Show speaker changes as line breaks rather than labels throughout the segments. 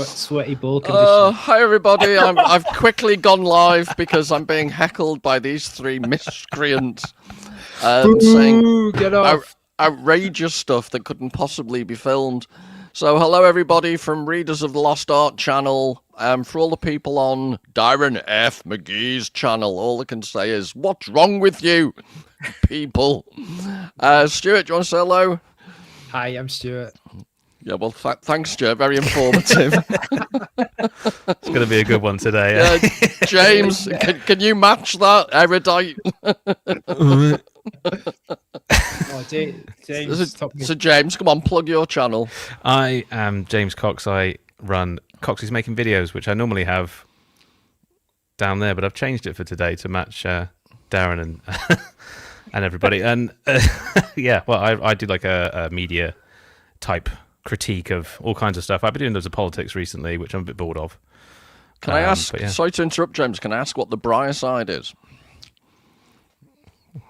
Sweaty ball condition.
Hi everybody, I've quickly gone live because I'm being heckled by these three miscreants saying
Get off.
outrageous stuff that couldn't possibly be filmed. So hello everybody from Readers of the Lost Art channel. For all the people on Darren F. Magee's channel, all I can say is, what's wrong with you, people? Stuart, do you want to say hello?
Hi, I'm Stuart.
Yeah, well, thanks, Stuart. Very informative.
It's going to be a good one today.
James, can you match that, erudite?
James.
So, James, come on, plug your channel.
I am James Cox. I run Cox's Making Videos, which I normally have down there, but I've changed it for today to match Darren and and everybody. And yeah, well, I do like a media type critique of all kinds of stuff. I've been doing loads of politics recently, which I'm a bit bored of.
Can I ask, sorry to interrupt, James, can I ask what the Briar side is?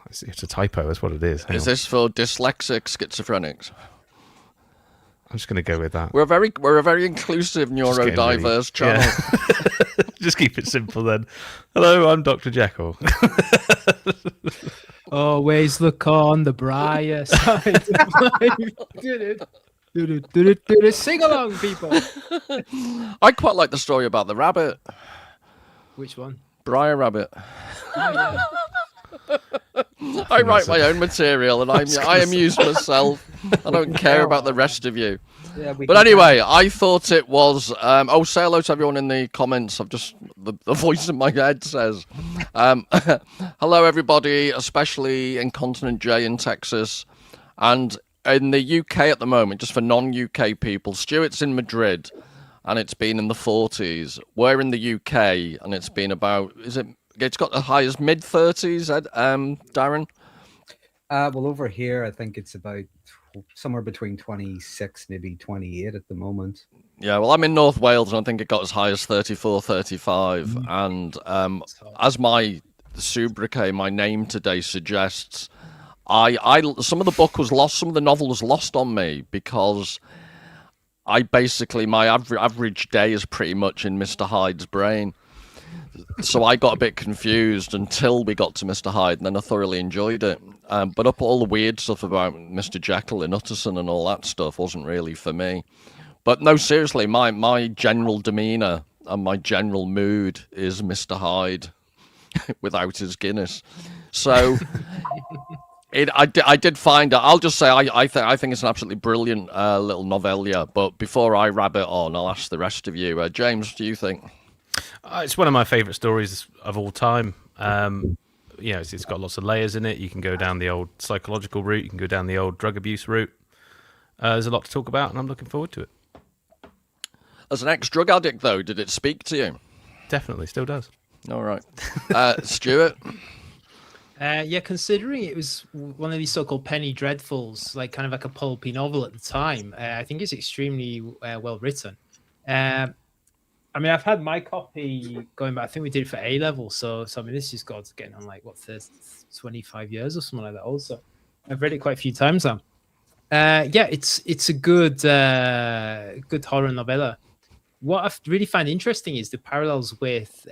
It's a typo, that's what it is.
Is this for dyslexic schizophrenics?
I'm just going to go with that.
We're a very inclusive, neurodiverse channel.
Yeah. Just keep it simple then. Hello, I'm Dr. Jekyll.
Always look on the briar side. Sing along, people.
I quite like the story about the rabbit.
Which one?
Briar Rabbit.
Oh, yeah.
I write my own material and I amuse myself. I don't care about the rest of you.
Yeah,
but anyway, I thought it was... say hello to everyone in the comments. The voice in my head says. Hello, everybody, especially in Continent J in Texas. And in the UK at the moment, just for non-UK people, Stuart's in Madrid, and it's been in the 40s. We're in the UK, and it's been about... It's got as high as mid-30s, Darren?
Well, over here, I think it's about somewhere between 26, maybe 28 at the moment.
Yeah, well, I'm in North Wales, and I think it got as high as 34, 35. And as my sobriquet, my name today suggests, some of the book was lost, some of the novel was lost on me, because my average day is pretty much in Mr. Hyde's brain. So I got a bit confused until we got to Mr. Hyde, and then I thoroughly enjoyed it. But up all the weird stuff about Mr. Jekyll and Utterson and all that stuff wasn't really for me. But no, seriously, my general demeanour and my general mood is Mr. Hyde without his Guinness. So I did find it. I'll just say I think it's an absolutely brilliant little novella. But before I rabbit on, I'll ask the rest of you. James, what do you think?
It's one of my favourite stories of all time. It's got lots of layers in it. You can go down the old psychological route. You can go down the old drug abuse route. There's a lot to talk about, and I'm looking forward to it.
As an ex-drug addict, though, did it speak to you?
Definitely, still does.
All right. Stuart?
Yeah, considering it was one of these so-called penny dreadfuls, like kind of like a pulpy novel at the time, I think it's extremely well written. I mean, I've had my copy going back. I think we did it for A-level, so I mean, this has got getting on like 25 years or something like that. Also, I've read it quite a few times now. Yeah, it's a good horror novella. What I really find interesting is the parallels with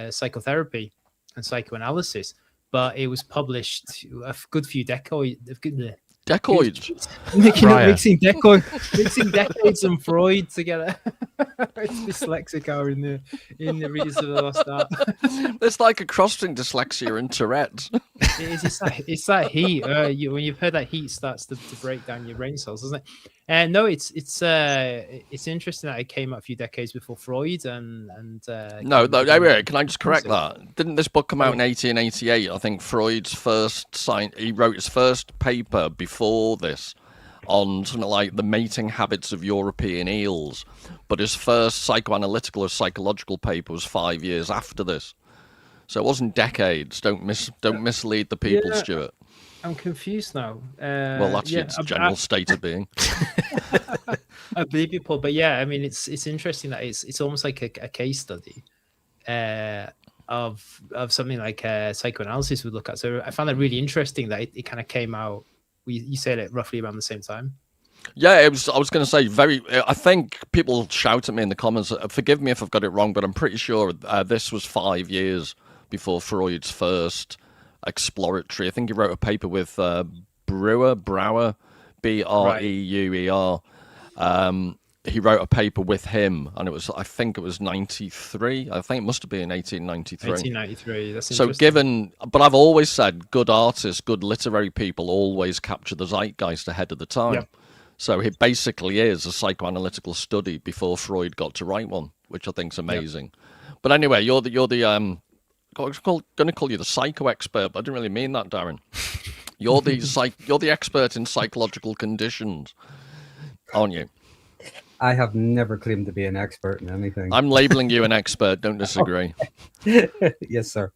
psychotherapy and psychoanalysis. But it was published a good few decades.
Decoids.
Mixing decades and Freud together. It's dyslexic hour in the Readers of the Lost Art.
It's like a cross between dyslexia and Tourette's.
It's that heat. When you've heard that heat starts to break down your brain cells, doesn't it? And no, it's interesting that it came out a few decades before Freud and
No, wait, can I just correct that? Didn't this book come out in 1888? I think Freud's he wrote his first paper before this on something like the mating habits of European eels, but his first psychoanalytical or psychological paper was 5 years after this. So it wasn't decades. Don't mislead the people, yeah. Stuart.
I'm confused now.
Well, that's its general state of being.
I believe you, Paul. But yeah, I mean, it's interesting that it's almost like a case study of something like psychoanalysis would look at. So I found it really interesting that it kind of came out. You said it roughly around the same time.
Yeah, it was. I was going to say very. I think people shout at me in the comments. Forgive me if I've got it wrong, but I'm pretty sure this was 5 years before Freud's first exploratory. I think he wrote a paper with Breuer, Breuer. He wrote a paper with him, and I think it was 93. I think it must have been 1893.
1893. That's
So
interesting.
but I've always said good artists, good literary people always capture the zeitgeist ahead of the time.
Yep.
So it basically is a psychoanalytical study before Freud got to write one, which I think's amazing. Yep. But anyway, you're the I was going to call you the psycho expert, but I didn't really mean that, Darren. You're the expert in psychological conditions, aren't you?
I have never claimed to be an expert in anything.
I'm labeling you an expert. Don't disagree.
Yes, sir.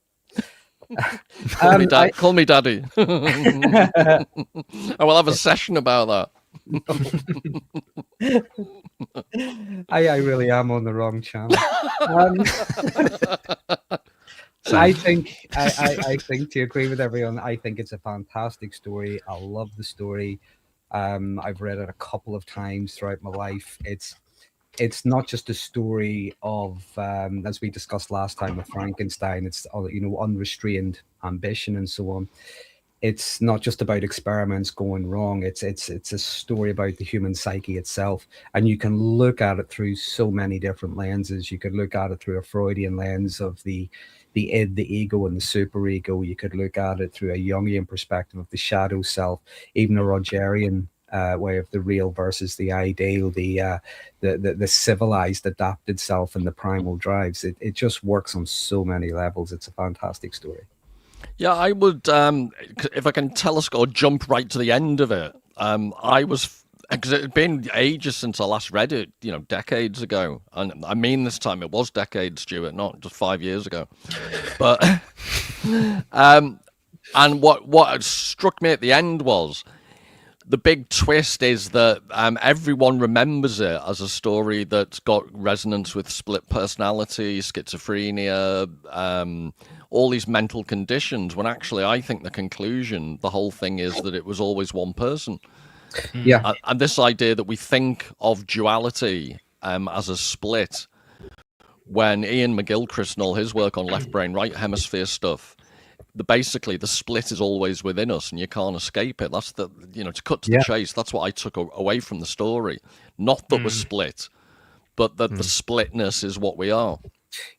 Call me daddy. I will have a session about
that. I really am on the wrong channel. I think to agree with everyone, I think it's a fantastic story. I love the story. I've read it a couple of times throughout my life. It's not just a story of, as we discussed last time with Frankenstein, it's unrestrained ambition and so on. It's not just about experiments going wrong. It's a story about the human psyche itself, and you can look at it through so many different lenses. You could look at it through a Freudian lens of the id, the ego, and the superego. You could look at it through a Jungian perspective of the shadow self, even a Rogerian way of the real versus the ideal, the civilized, adapted self, and the primal drives. It just works on so many levels. It's a fantastic story.
Yeah, I would, if I can jump right to the end of it. Because it had been ages since I last read it, decades ago. And I mean, this time it was decades, Stuart, not just 5 years ago. But, and what struck me at the end was the big twist is that everyone remembers it as a story that's got resonance with split personality, schizophrenia, all these mental conditions, when actually I think the conclusion, the whole thing is that it was always one person.
Yeah.
And this idea that we think of duality as a split, when Ian McGilchrist and all his work on left brain, right hemisphere stuff, basically the split is always within us and you can't escape it. That's to cut to the chase, that's what I took away from the story. Not that we're split, but that the splitness is what we are.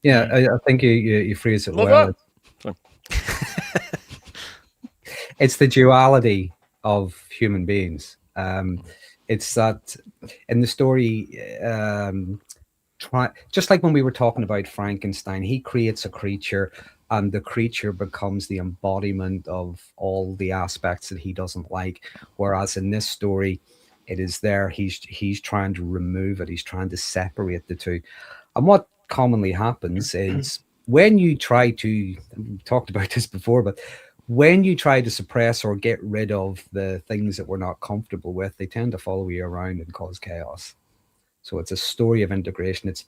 Yeah, I think you phrase it well. It's the duality of human beings. It's that in the story, just like when we were talking about Frankenstein, he creates a creature and the creature becomes the embodiment of all the aspects that he doesn't like. Whereas in this story, it is there. He's trying to remove it. He's trying to separate the two. And what commonly happens is when you try to, we talked about this before, but when you try to suppress or get rid of the things that we're not comfortable with, they tend to follow you around and cause chaos. So it's a story of integration. It's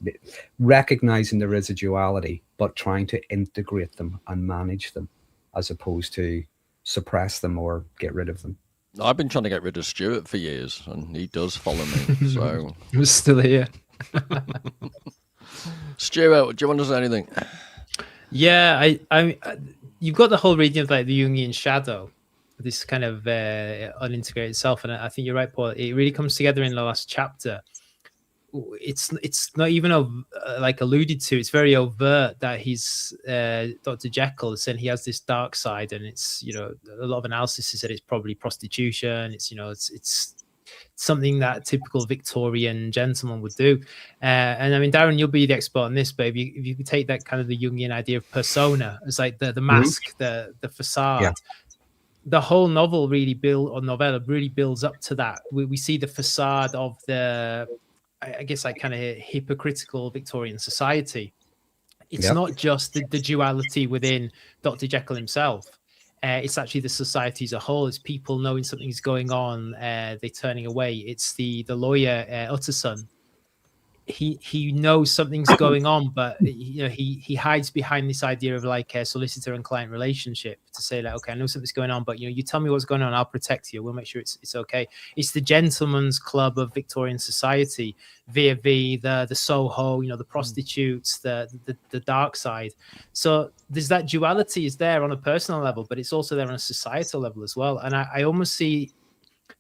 recognizing the residuality, but trying to integrate them and manage them as opposed to suppress them or get rid of them.
I've been trying to get rid of Stuart for years, and he does follow me. So
he was still here.
Stuart, do you want to say anything?
Yeah, I you've got the whole reading of like the Jungian shadow, this kind of unintegrated self, and I think you're right, Paul. It really comes together in the last chapter. It's not even like alluded to. It's very overt that he's Dr. Jekyll, saying he has this dark side, and it's a lot of analysis is that it's probably prostitution. It's something that a typical Victorian gentleman would do. And I mean, Darren, you'll be the expert on this, but if you could take that kind of the Jungian idea of persona as like the mask, the facade. Yeah. The whole novel novella really builds up to that. We see the facade of the, I guess, like kind of hypocritical Victorian society. It's not just the duality within Dr. Jekyll himself. It's actually the society as a whole. It's people knowing something's going on, they're turning away. It's the lawyer, Utterson. he knows something's going on, but he hides behind this idea of like a solicitor and client relationship to say like, okay, I know something's going on, but you tell me what's going on, I'll protect you, we'll make sure it's okay. It's the gentleman's club of Victorian society, via the Soho, the prostitutes, the dark side. So there's that duality is there on a personal level, but it's also there on a societal level as well. And I almost see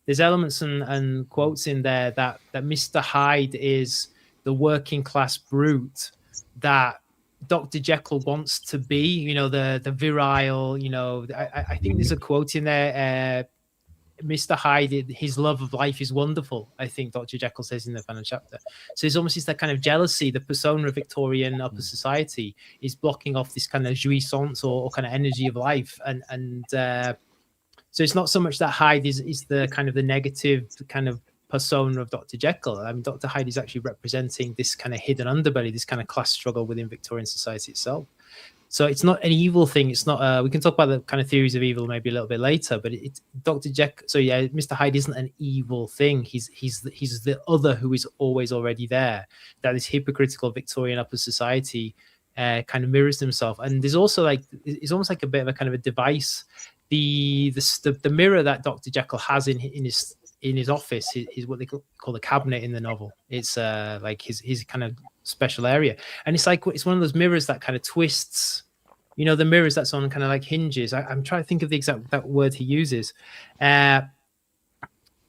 there's elements and quotes in there that Mr. Hyde is the working class brute that Dr. Jekyll wants to be, the virile, I think there's a quote in there, Mr. Hyde, his love of life is wonderful, I think Dr. Jekyll says in the final chapter. So it's almost that kind of jealousy, the persona of Victorian upper society is blocking off this kind of jouissance or kind of energy of life. And so it's not so much that Hyde is the kind of the negative kind of persona of Dr. Jekyll. I mean, Dr. Hyde is actually representing this kind of hidden underbelly, this kind of class struggle within Victorian society itself. So it's not an evil thing. It's not. We can talk about the kind of theories of evil maybe a little bit later. But it's Dr. Jekyll. So yeah, Mr. Hyde isn't an evil thing. He's the other who is always already there. That this hypocritical Victorian upper society kind of mirrors himself. And there's also like it's almost like a bit of a kind of a device. The mirror that Dr. Jekyll has in his office is what they call the cabinet in the novel. It's like his kind of special area, and it's like it's one of those mirrors that kind of twists. The mirrors that's on kind of like hinges. I'm trying to think of the exact that word he uses,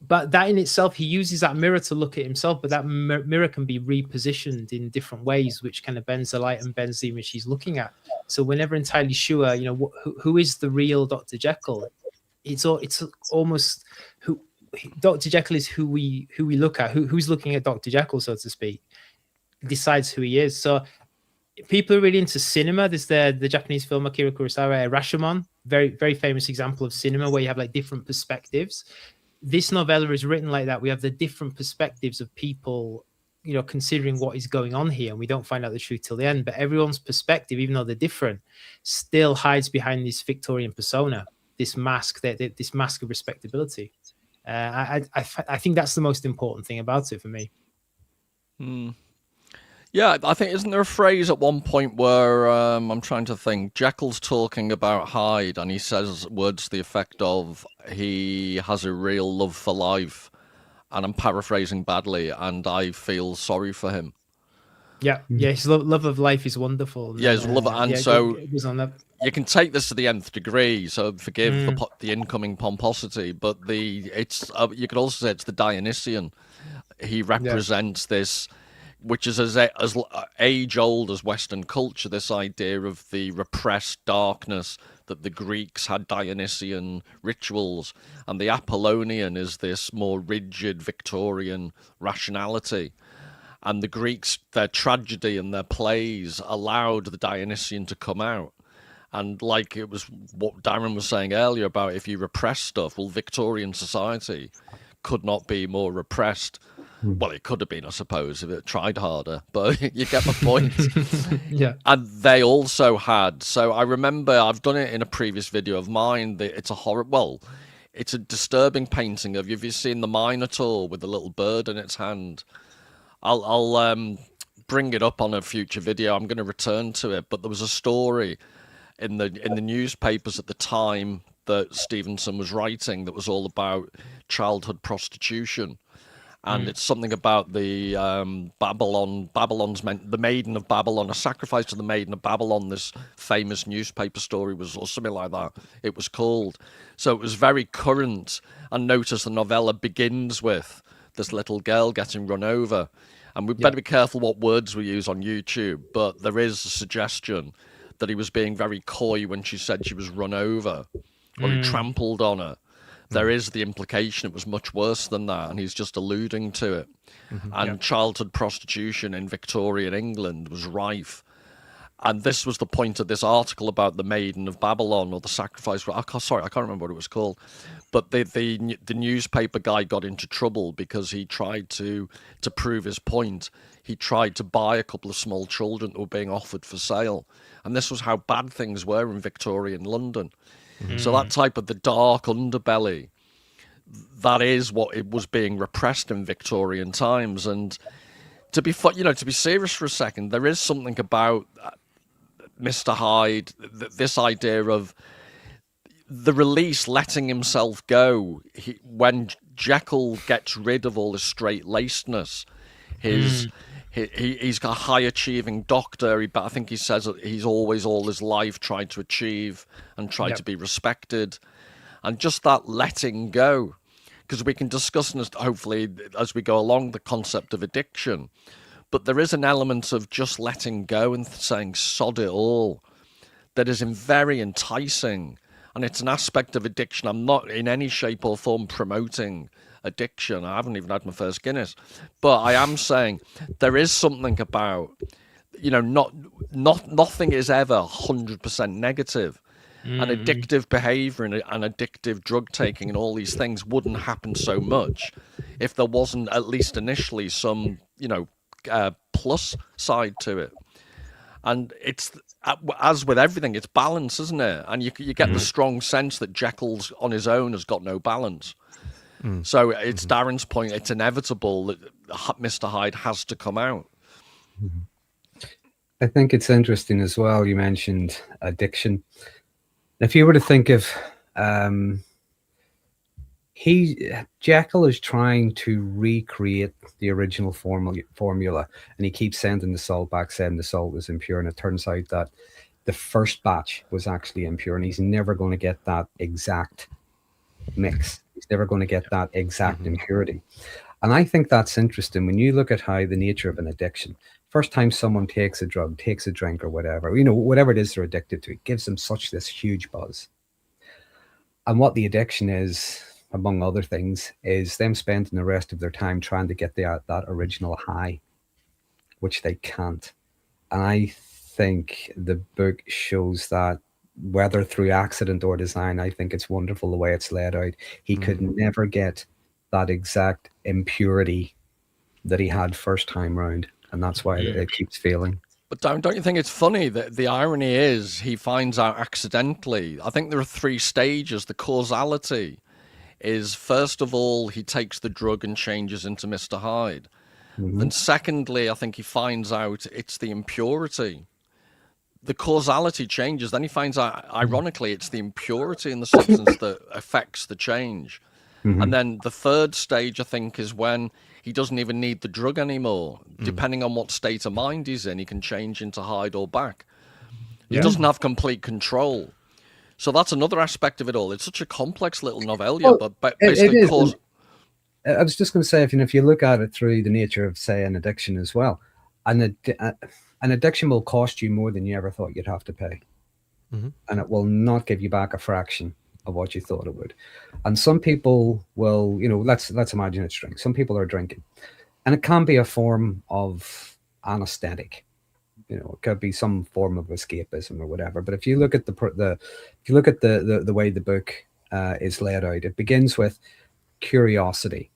but that in itself, he uses that mirror to look at himself. But that mirror can be repositioned in different ways, which kind of bends the light and bends the image he's looking at. So we're never entirely sure, who is the real Dr. Jekyll. It's almost who. Dr. Jekyll is who we look at. Who's looking at Dr. Jekyll, so to speak, decides who he is. So people are really into cinema. There's the Japanese film Akira Kurosawa, Rashomon, very very famous example of cinema where you have like different perspectives. This novella is written like that. We have the different perspectives of people, considering what is going on here, and we don't find out the truth till the end. But everyone's perspective, even though they're different, still hides behind this Victorian persona, this mask of respectability. I think that's the most important thing about it for me.
Yeah, I think, isn't there a phrase at one point where I'm trying to think, Jekyll's talking about Hyde and he says words to the effect of he has a real love for life, and I'm paraphrasing badly, and I feel sorry for him.
Yeah, his love of life is wonderful.
Yeah, his love, and so
it was on that.
You can take this to the nth degree, so forgive the incoming pomposity, but you could also say it's the Dionysian. He represents this, which is as age-old as Western culture, this idea of the repressed darkness, that the Greeks had Dionysian rituals, and the Apollonian is this more rigid Victorian rationality. And the Greeks, their tragedy and their plays allowed the Dionysian to come out. And like it was what Darren was saying earlier about if you repress stuff, well, Victorian society could not be more repressed. Well, it could have been, I suppose, if it tried harder, but you get my point.
Yeah.
And they also had, so I remember, I've done it in a previous video of mine, it's a disturbing painting of, have you seen the Minotaur with the little bird in its hand? I'll bring it up on a future video. I'm going to return to it, but there was a story in the newspapers at the time that Stevenson was writing that was all about childhood prostitution. And it's something about the the Maiden of Babylon, a sacrifice to the Maiden of Babylon. This famous newspaper story was, or something like that, it was called. So it was very current. And notice the novella begins with this little girl getting run over. And we'd better be careful what words we use on YouTube, but there is a suggestion that he was being very coy when she said she was run over, or he trampled on her. There is the implication it was much worse than that, and he's just alluding to it. And childhood prostitution in Victorian England was rife. And this was the point of this article about the Maiden of Babylon, or the sacrifice. I can't remember what it was called. But the newspaper guy got into trouble because he tried to prove his point. He tried to buy a couple of small children that were being offered for sale. And this was how bad things were in Victorian London. So that type of the dark underbelly, that is what it was being repressed in Victorian times. And to be serious for a second, there is something about Mr. Hyde, this idea of the release, letting himself go. When Jekyll gets rid of all his straight-lacedness, he's got a high-achieving doctor. But I think he says that he's always, all his life, tried to achieve and tried to be respected. And just that letting go, because we can discuss, hopefully, as we go along, the concept of addiction. But there is an element of just letting go and saying, sod it all, that is very enticing. And it's an aspect of addiction. I'm not in any shape or form promoting addiction. I haven't even had my first Guinness. But I am saying there is something about, nothing is ever 100% negative. And addictive behavior and addictive drug taking and all these things wouldn't happen so much if there wasn't, at least initially, some, plus side to it. And it's, as with everything, it's balance, isn't it? And you get the strong sense that Jekyll's on his own has got no balance. So it's Darren's point, it's inevitable that Mr. Hyde has to come out.
I think it's interesting as well, you mentioned addiction. If you were to think of, Jekyll is trying to recreate the original formula, and he keeps sending the salt back, saying the salt was impure, and it turns out that the first batch was actually impure, and he's never going to get that exact mix. He's never going to get that exact impurity. And I think that's interesting when you look at how the nature of an addiction, first time someone takes a drug, takes a drink or whatever, whatever it is they're addicted to, it gives them this huge buzz. And what the addiction is, among other things, is them spending the rest of their time trying to get that original high, which they can't. And I think the book shows that, whether through accident or design, I think it's wonderful the way it's laid out. He could never get that exact impurity that he had first time round, and that's why it keeps failing.
But don't you think it's funny that the irony is he finds out accidentally? I think there are 3 stages. The causality is, first of all, he takes the drug and changes into Mr. Hyde. Then secondly, I think he finds out it's the impurity. The causality changes. Then he finds out, ironically, it's the impurity in the substance that affects the change. And then the third stage, I think, is when he doesn't even need the drug anymore. Depending on what state of mind he's in, he can change into Hyde or back. He doesn't have complete control. So that's another aspect of it all. It's such a complex little novella, but basically
it is. I was just going to say, if you look at it through the nature of, say, an addiction as well, an addiction will cost you more than you ever thought you'd have to pay. And it will not give you back a fraction of what you thought it would. And some people will, let's imagine it's drink. Some people are drinking, and it can be a form of anesthetic. It could be some form of escapism or whatever. But if you look at the way the book is laid out, it begins with curiosity,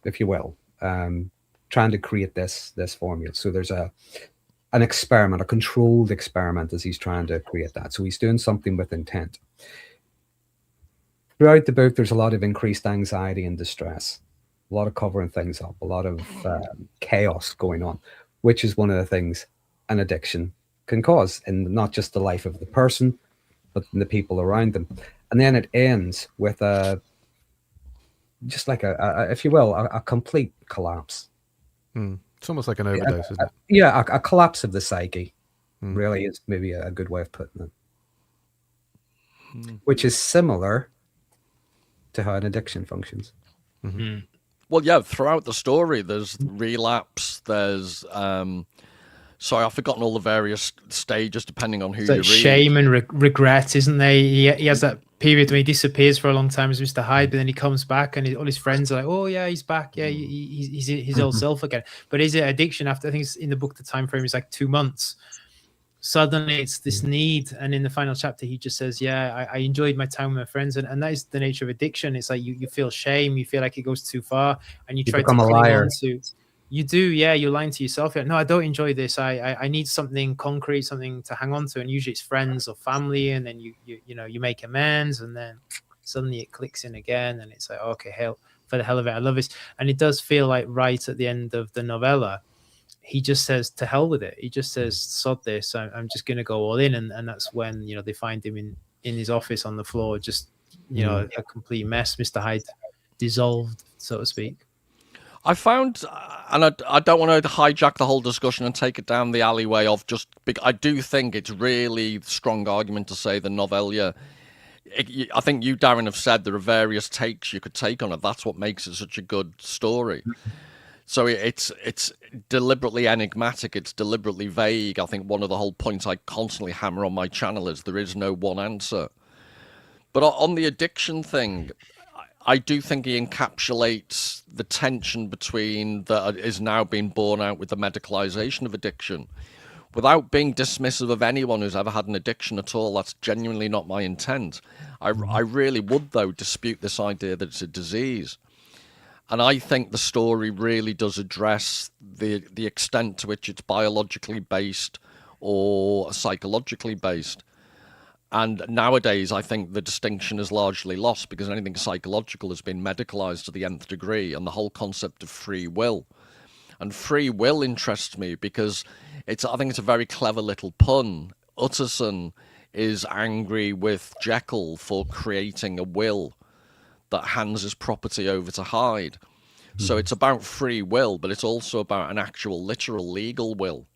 if you will, trying to create this formula. So there's an experiment, a controlled experiment, as he's trying to create that. So he's doing something with intent. Throughout the book, there's a lot of increased anxiety and distress, a lot of covering things up, a lot of chaos going on, which is one of the things an addiction can cause in not just the life of the person, but in the people around them. And then it ends with just like if you will, a complete collapse.
It's almost like an overdose, isn't it?
Yeah, a collapse of the psyche really is maybe a good way of putting it, which is similar to how an addiction functions.
Well, yeah, throughout the story, there's relapse, there's... sorry, I've forgotten all the various stages depending on who you read.
Shame and regret, isn't there? He has that period when he disappears for a long time as Mr. Hyde, but then he comes back and all his friends are like, oh yeah, he's back. Yeah, he's his old self again. But is it addiction after, I think it's in the book, the time frame is like 2 months. Suddenly it's this need. And in the final chapter, he just says, yeah, I enjoyed my time with my friends. And that is the nature of addiction. It's like you feel shame, you feel like it goes too far, and you try to
become a liar.
You do, yeah. You're lying to yourself. You're like, no, I don't enjoy this. I need something concrete, something to hang on to, and usually it's friends or family. And then you make amends, and then suddenly it clicks in again, and it's like, okay, hell, for the hell of it, I love this. And it does feel like right at the end of the novella, he just says to hell with it. He just says, sod this, I'm just going to go all in. And that's when, they find him in his office on the floor, just, a complete mess. Mr. Hyde dissolved, so to speak.
I found, and I don't want to hijack the whole discussion and take it down the alleyway of just, I do think it's really strong argument to say the novella. I think you, Darren, have said there are various takes you could take on it. That's what makes it such a good story. So it's deliberately enigmatic. It's deliberately vague. I think one of the whole points I constantly hammer on my channel is there is no one answer. But on the addiction thing, I do think he encapsulates the tension between that is now being borne out with the medicalization of addiction. Without being dismissive of anyone who's ever had an addiction at all, that's genuinely not my intent. I really would, though, dispute this idea that it's a disease. And I think the story really does address the extent to which it's biologically based or psychologically based. And nowadays, I think the distinction is largely lost because anything psychological has been medicalized to the nth degree, and the whole concept of free will. And free will interests me because I think it's a very clever little pun. Utterson is angry with Jekyll for creating a will that hands his property over to Hyde. So it's about free will, but it's also about an actual, literal, legal will.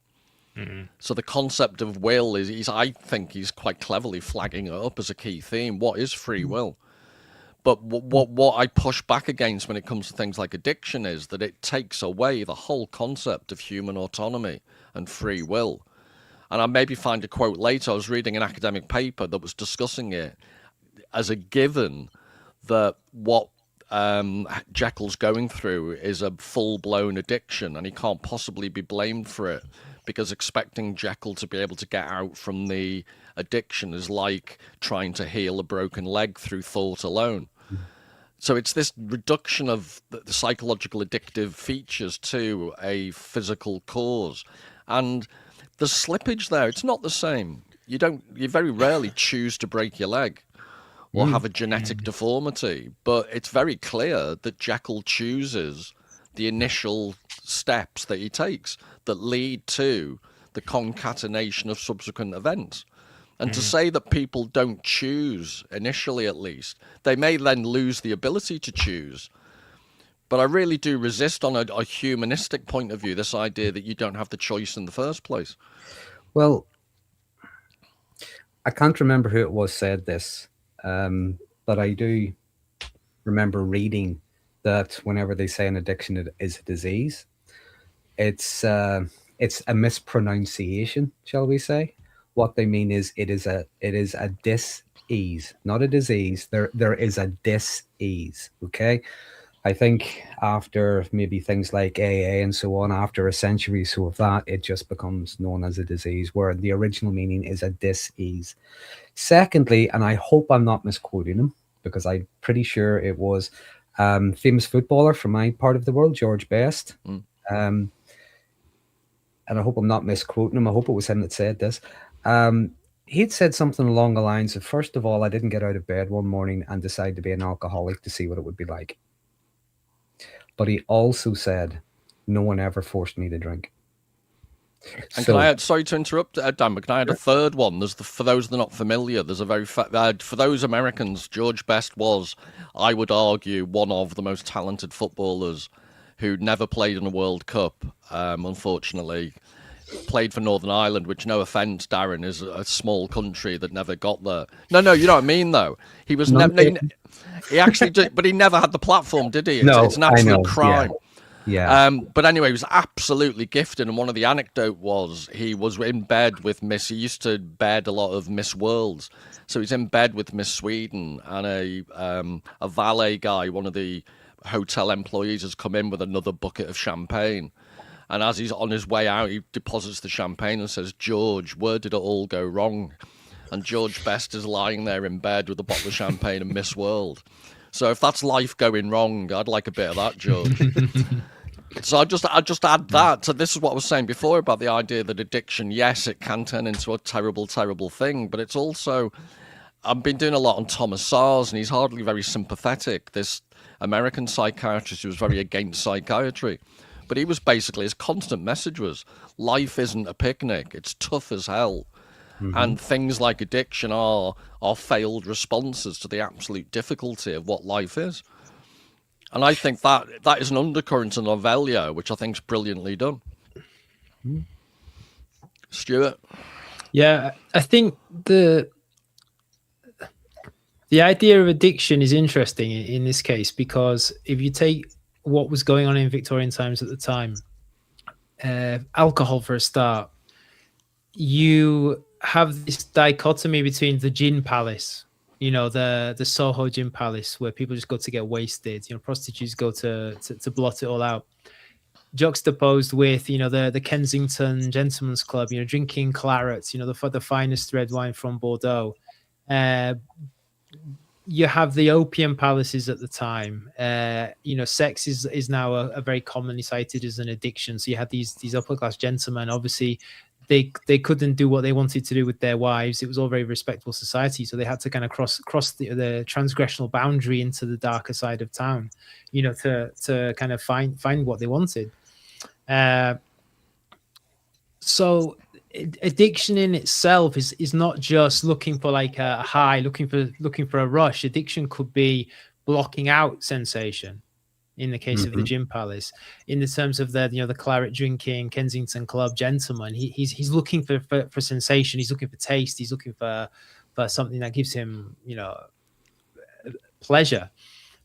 So the concept of will I think he's quite cleverly flagging it up as a key theme. What is free will? But what I push back against when it comes to things like addiction is that it takes away the whole concept of human autonomy and free will. And I maybe find a quote later. I was reading an academic paper that was discussing it as a given that what Jekyll's going through is a full-blown addiction, and he can't possibly be blamed for it, because expecting Jekyll to be able to get out from the addiction is like trying to heal a broken leg through thought alone. So it's this reduction of the psychological addictive features to a physical cause. And the slippage there, it's not the same. You very rarely choose to break your leg or have a genetic deformity, but it's very clear that Jekyll chooses the initial steps that he takes that lead to the concatenation of subsequent events. And to say that people don't choose, initially at least, they may then lose the ability to choose. But I really do resist on a humanistic point of view this idea that you don't have the choice in the first place.
Well, I can't remember who it was said this, but I do remember reading that whenever they say an addiction is a disease, it's a mispronunciation, shall we say. What they mean is it is a dis-ease, not a disease. There is a dis-ease, okay? I think after maybe things like AA and so on, after a century or so of that, it just becomes known as a disease, where the original meaning is a dis-ease. Secondly, and I hope I'm not misquoting him, because I'm pretty sure it was famous footballer from my part of the world, George Best. And I hope I'm not misquoting him. I hope it was him that said this. He'd said something along the lines of, first of all, I didn't get out of bed one morning and decide to be an alcoholic to see what it would be like. But he also said, no one ever forced me to drink.
And can I add, sorry to interrupt, Dan, but can I add a third one? For those that are not familiar, there's a very for those Americans, George Best was, I would argue, one of the most talented footballers who never played in a World Cup, unfortunately. Played for Northern Ireland, which, no offence, Darren, is a small country that never got there. No, you know what I mean, though. He was he actually did, but he never had the platform, did he? It's an absolute crime.
Yeah.
But anyway, he was absolutely gifted, and one of the anecdote was he was in bed with he used to bed a lot of Miss Worlds, so he's in bed with Miss Sweden, and a valet guy, one of the hotel employees, has come in with another bucket of champagne. And as he's on his way out, he deposits the champagne and says, George, where did it all go wrong? And George Best is lying there in bed with a bottle of champagne and Miss World. So if that's life going wrong, I'd like a bit of that, George. So I just add that. So this is what I was saying before about the idea that addiction, yes, it can turn into a terrible, terrible thing. But it's also, I've been doing a lot on Thomas Sars, and he's hardly very sympathetic. This American psychiatrist who was very against psychiatry. But he was basically, his constant message was, life isn't a picnic, it's tough as hell. And things like addiction are failed responses to the absolute difficulty of what life is. And I think that is an undercurrent in novella, which I think is brilliantly done. Stuart?
Yeah, I think the idea of addiction is interesting in this case, because if you take what was going on in Victorian times at the time, alcohol for a start, you have this dichotomy between the gin palace, the Soho gin palace, where people just go to get wasted, prostitutes go to blot it all out, juxtaposed with the Kensington Gentlemen's Club, drinking clarets, the finest red wine from Bordeaux. You have the opium palaces at the time. Sex is now a very commonly cited as an addiction. So you had these upper class gentlemen. Obviously, they couldn't do what they wanted to do with their wives. It was all very respectable society, so they had to kind of cross the transgressional boundary into the darker side of town, to kind of find what they wanted. So addiction in itself is not just looking for like a high, looking for a rush. Addiction could be blocking out sensation. In the case of the gin palace, in the terms of the claret drinking Kensington Club gentleman, he's looking for sensation. He's looking for taste. He's looking for something that gives him pleasure.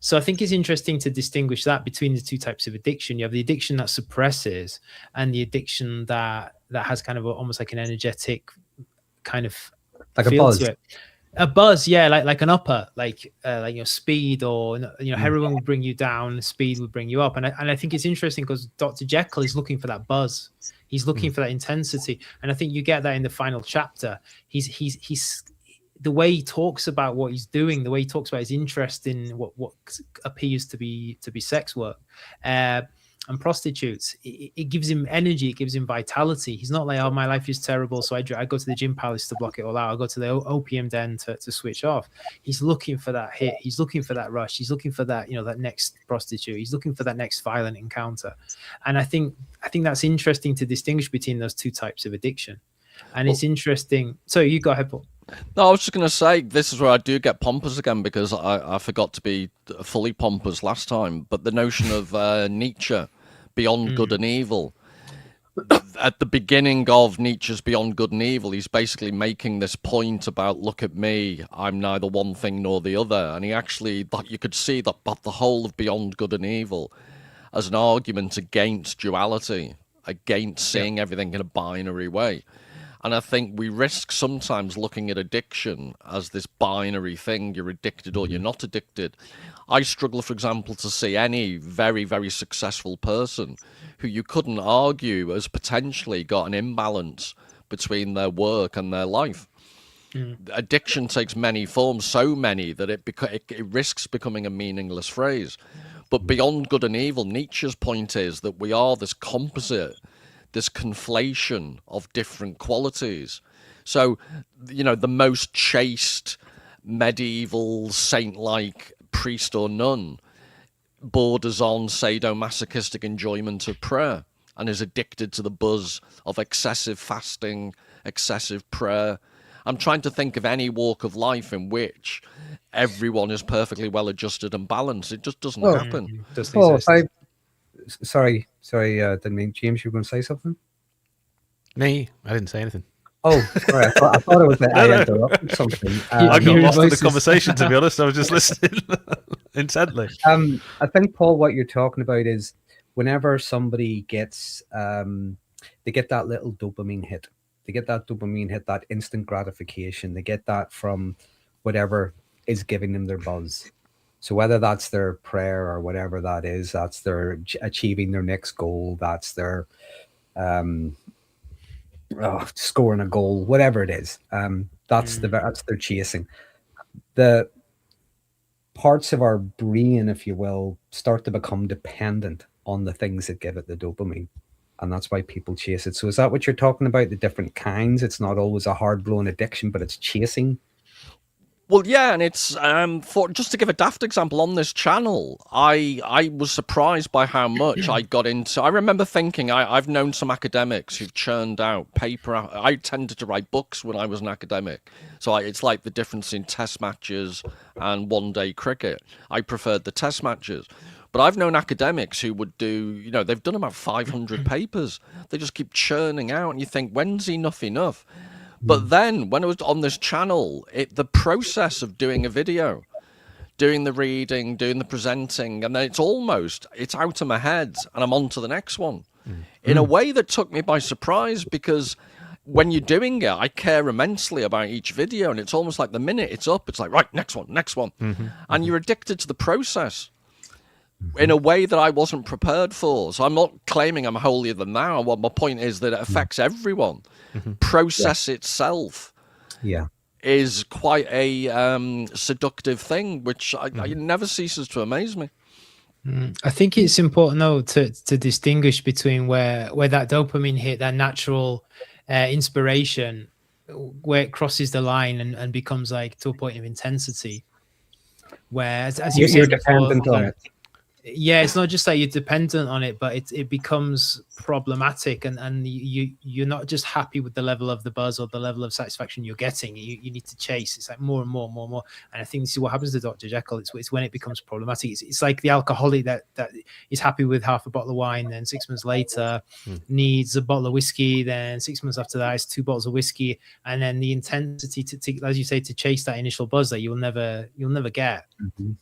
So I think it's interesting to distinguish that between the two types of addiction. You have the addiction that suppresses, and the addiction that has kind of almost like an energetic kind of
like a
feel
buzz.
to it. A buzz, yeah, like an upper, like speed, or heroin will bring you down, speed will bring you up, and I think it's interesting because Dr. Jekyll is looking for that buzz, he's looking for that intensity, and I think you get that in the final chapter. He's the way he talks about what he's doing, the way he talks about his interest in what appears to be sex work, and prostitutes, it gives him energy, it gives him vitality. He's not like, oh, my life is terrible, so I go to the gym palace to block it all out. I go to the opium den to switch off. He's looking for that hit. He's looking for that rush. He's looking for that, that next prostitute. He's looking for that next violent encounter. And I think that's interesting to distinguish between those two types of addiction. And it's interesting. So you go ahead, Paul.
No, I was just going to say, this is where I do get pompous again, because I forgot to be fully pompous last time. But the notion of Nietzsche, Beyond Good and Evil, at the beginning of Nietzsche's Beyond Good and Evil, he's basically making this point about, look at me, I'm neither one thing nor the other. And he actually, you could see that the whole of Beyond Good and Evil as an argument against duality, against seeing everything in a binary way. And I think we risk sometimes looking at addiction as this binary thing. You're addicted or you're not addicted. I struggle, for example, to see any very, very successful person who you couldn't argue has potentially got an imbalance between their work and their life. Addiction takes many forms, so many that it risks becoming a meaningless phrase. But Beyond Good and Evil, Nietzsche's point is that we are this composite, this conflation of different qualities. So, the most chaste, medieval, saint-like priest or nun borders on sadomasochistic enjoyment of prayer and is addicted to the buzz of excessive fasting, excessive prayer. I'm trying to think of any walk of life in which everyone is perfectly well adjusted and balanced. It just doesn't happen.
Sorry, didn't mean, James, you were going to say something?
Me? I didn't say anything.
Oh, sorry, I thought it was that I interrupted something.
I got lost in the conversation, to be honest. I was just listening intently.
I think, Paul, what you're talking about is whenever somebody gets, they get that little dopamine hit. They get that dopamine hit, that instant gratification. They get that from whatever is giving them their buzz. So whether that's their prayer or whatever that is, that's their achieving their next goal, that's their scoring a goal, whatever it is, that's their chasing. The parts of our brain, if you will, start to become dependent on the things that give it the dopamine, and that's why people chase it. So is that what you're talking about, the different kinds? It's not always a hard-blown addiction, but it's chasing.
Well, yeah, and it's for just to give a daft example on this channel, I was surprised by how much I got into. I remember thinking I've known some academics who've churned out paper. I tended to write books when I was an academic, so it's like the difference in test matches and one-day cricket. I preferred the test matches. But I've known academics who would do, they've done about 500 papers. They just keep churning out, and you think, when's enough? But then, when I was on this channel, the process of doing a video, doing the reading, doing the presenting, and then it's out of my head, and I'm on to the next one. In a way that took me by surprise, because when you're doing it, I care immensely about each video, and it's almost like the minute it's up, it's like, right, next one. And you're addicted to the process in a way that I wasn't prepared for. So I'm not claiming I'm holier than thou. What my point is that it affects everyone. Process itself is quite a seductive thing, which I never ceases to amaze me.
I think it's important though to distinguish between where that dopamine hit, that natural inspiration, where it crosses the line and becomes like to a point of intensity, where as you're
dependent on it.
Yeah, it's not just that you're dependent on it, but it becomes problematic, and you're not just happy with the level of the buzz or the level of satisfaction you're getting. You need to chase. It's like more and more. And I think this is what happens to Dr. Jekyll. It's when it becomes problematic. It's like the alcoholic that is happy with half a bottle of wine, then 6 months later needs a bottle of whiskey, then 6 months after that it's 2 bottles of whiskey, and then the intensity to as you say, to chase that initial buzz that you'll never get.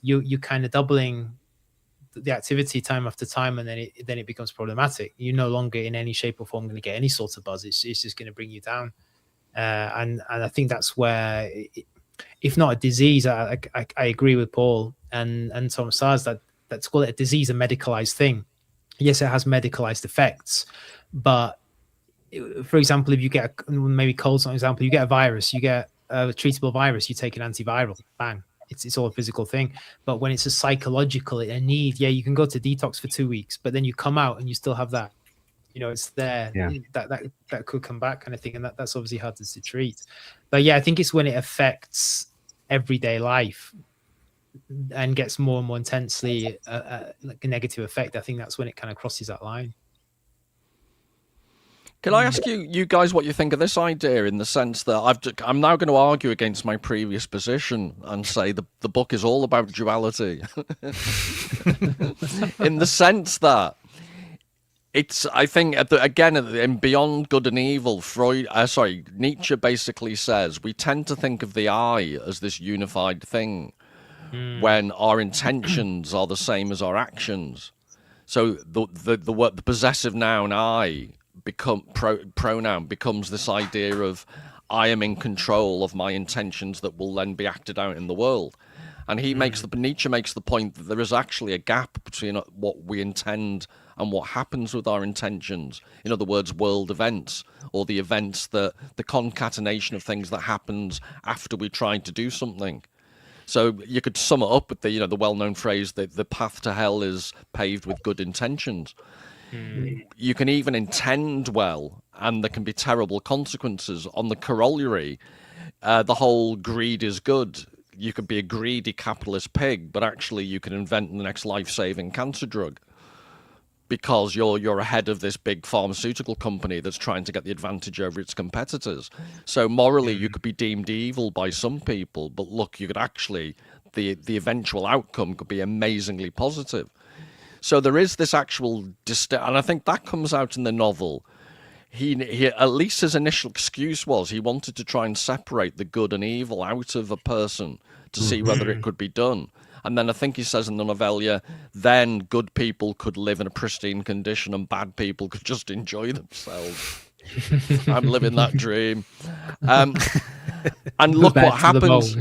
You're kind of doubling the activity time after time, and then it becomes problematic. You're no longer in any shape or form going to get any sort of buzz. It's just going to bring you down, and I think that's where, if not a disease, I agree with Paul and Thomas Sars that's call it a disease, a medicalized thing. Yes, it has medicalized effects, but for example, if you get maybe colds, for example, you get a virus, you get a treatable virus, you take an antiviral, bang. It's all a physical thing. But when it's a psychological, a need, you can go to detox for 2 weeks, but then you come out and you still have that, it's there. That could come back kind of thing. And that's obviously harder to treat. But yeah, I think it's when it affects everyday life and gets more and more intensely like a negative effect. I think that's when it kind of crosses that line.
Can I ask you guys what you think of this idea, in the sense that I'm now going to argue against my previous position and say the book is all about duality, in the sense that I think again in Beyond Good and Evil, Nietzsche basically says we tend to think of the I as this unified thing when our intentions are the same as our actions. So the possessive noun I pronoun becomes this idea of I am in control of my intentions that will then be acted out in the world. And Nietzsche makes the point that there is actually a gap between what we intend and what happens with our intentions. In other words, world events, or the events the concatenation of things that happens after we tried to do something. So you could sum it up with the well-known phrase that the path to hell is paved with good intentions. You can even intend well, and there can be terrible consequences. On the corollary, the whole greed is good. You could be a greedy capitalist pig, but actually you can invent the next life-saving cancer drug because you're ahead of this big pharmaceutical company that's trying to get the advantage over its competitors. So morally, you could be deemed evil by some people, but look, you could actually, the eventual outcome could be amazingly positive. So there is this actual and I think that comes out in the novel. He at least his initial excuse was he wanted to try and separate the good and evil out of a person to see whether it could be done. And then I think he says in the novella, then good people could live in a pristine condition and bad people could just enjoy themselves. I'm living that dream. And look what happens.